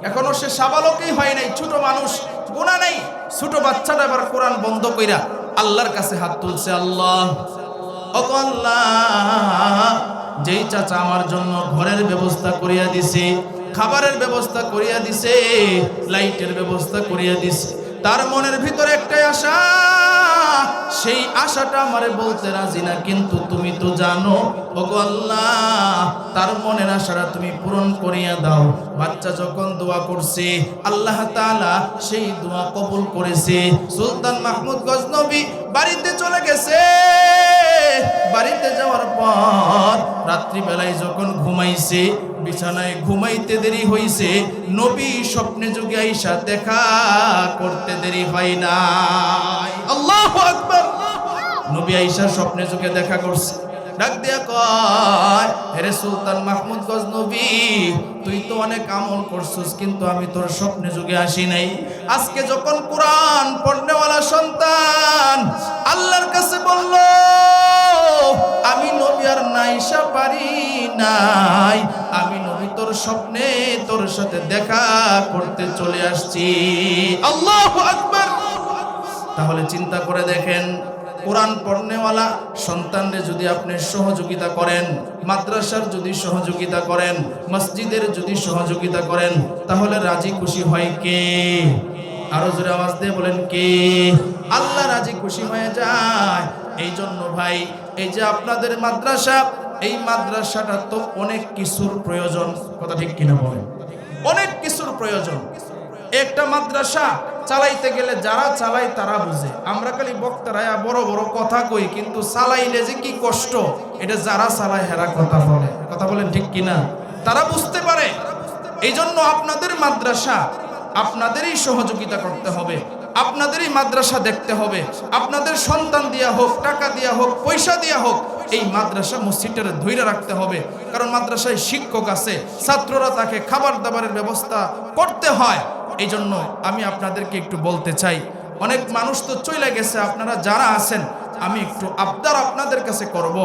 এখনো সে সাবালকই হয় নাই, ছোট মানুষ, গুনাহ নাই। ছোট বাচ্চাটা এবার কোরআন বন্ধ কইরা আল্লাহর কাছে হাত তুলছে, আল্লাহ, ওগো আল্লাহ, যেই চাচা আমার জন্য ঘরের ব্যবস্থা করিয়া দিছে, খাবারের ব্যবস্থা করিয়া দিছে, লাইটের ব্যবস্থা করিয়া দিছে, তার মনের ভিতরে একটাই আশা, সেই আশাটা আমারে বলতে রাজি না, কিন্তু তুমি তো জানো ওগো আল্লাহ, তার মনের আশাটা তুমি পূরণ করিয়া দাও। বাচ্চা যখন দোয়া করছে, আল্লাহ তাআলা সেই দোয়া কবুল করেছে। সুলতান মাহমুদ গজনবী বাড়িতে চলে গেছে। বাড়িতে যাওয়ার পর রাত্রিবেলায় যখন ঘুমাইছে, বিছানায় ঘুমাইতে দেরি হইছে, নবী স্বপ্নে যোগে আইসা দেখা করতে দেরি হয় নাই। আল্লাহু আকবার। নবী আইসা স্বপ্নে যোগে দেখা করছে। ডাক দিয়া কয়, হে সুলতান মাহমুদ গজনবী, তুই তো অনেক আমল করছিস, কিন্তু আমি তোর স্বপ্নে যুগে আসি নাই। আজকে যখন কোরআন পড়নেওয়ালা সন্তান আল্লাহর কাছে বলল, আমি নবী আর নাইসা পারি নাই, আমি নবী তোর স্বপ্নে তোর সাথে দেখা করতে চলে আসছি। আল্লাহু আকবার। তাহলে চিন্তা করে দেখেন, কোরআন পড়নেওয়ালা সন্তানরে যদি আপনি সহযোগিতা করেন, মাদ্রাসার যদি সহযোগিতা করেন, মসজিদের যদি সহযোগিতা করেন, তাহলে রাজি খুশি হয় কে? আরো জোরে আওয়াজ দিয়ে বলেন কে? আল্লাহ রাজি খুশি হয়ে যায়। এই জন্য ভাই, এই যে আপনাদের মাদ্রাসা, এই মাদ্রাসাটা তো অনেক কিছুর প্রয়োজন, কথা ঠিক কিনা বলেন? অনেক কিছুর প্রয়োজন। একটা মাদ্রাসা চালাইতে গেলে যারা চালায় তারা বুঝে। আমরা খালি বক্তারা বড় বড় কথা কই, কিন্তু চালাইলে যে কি কষ্ট এটা যারা চালায় হেরা কথা বলে, কথা বলেন ঠিক কিনা? তারা বুঝতে পারে। এই জন্য আপনাদের মাদ্রাসা আপনাদেরই সহযোগিতা করতে হবে, আপনাদেরই মাদ্রাসা দেখতে হবে। আপনাদের সন্তান দিয়া হোক, টাকা দিয়া হোক, পয়সা দিয়া হোক, এই মাদ্রাসা মসজিদটা ধইরা রাখতে হবে। কারণ মাদ্রাসায় শিক্ষক আছে, ছাত্ররা তাকে খাবার দাবারের ব্যবস্থা করতে হয়। এই জন্য আমি আপনাদেরকে একটু বলতে চাই, অনেক মানুষ তো চলে গেছে, আপনারা যারা আছেন আমি একটু আবদার আপনাদের কাছে করব,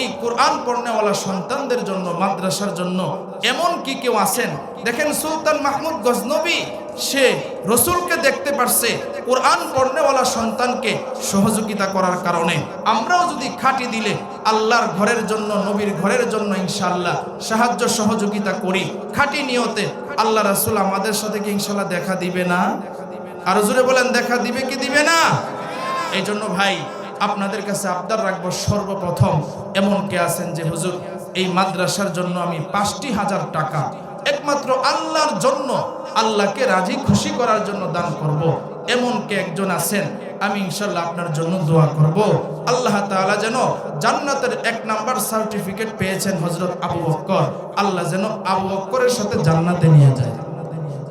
এই কোরআন পড়নেওয়ালা সন্তানদের জন্য, মাদ্রাসার জন্য এমন কি কেউ আছেন? দেখেন সুলতান মাহমুদ গজনবী সে রসুলকে দেখতে পারছে, কোরআন পড়নেওয়ালা সন্তানকে সহযোগিতা করার কারণে আমরাও যদি খাঁটি দিলে আল্লাহর ঘরের জন্য, নবীর ঘরের জন্য ইনশাআল্লাহ সাহায্য সহযোগিতা করি খাঁটি নিয়তে, আল্লাহ রাসূল আমাদের সাথে কি ইনশাআল্লাহ দেখা দিবে না? আরো জোরে বলেন, দেখা দিবে কি দিবে না? এই জন্য ভাই আপনাদের কাছে আবদার রাখবো, সর্বপ্রথম এমন কে আছেন যে হুজুর এই মাদ্রাসার জন্য আমি 5,000 টাকা একমাত্র আল্লাহর জন্য, আল্লাহকে রাজি খুশি করার জন্য দান করব, এমন কে একজন আছেন? আমি ইনশাআল্লাহ আপনার জন্য দোয়া করব। আল্লাহ তাআলা যেন জান্নাতের 1 নাম্বার সার্টিফিকেট পেয়েছেন হযরত আবু বকর, আল্লাহ যেন আবু বকরের সাথে জান্নাতে নিয়ে যায়।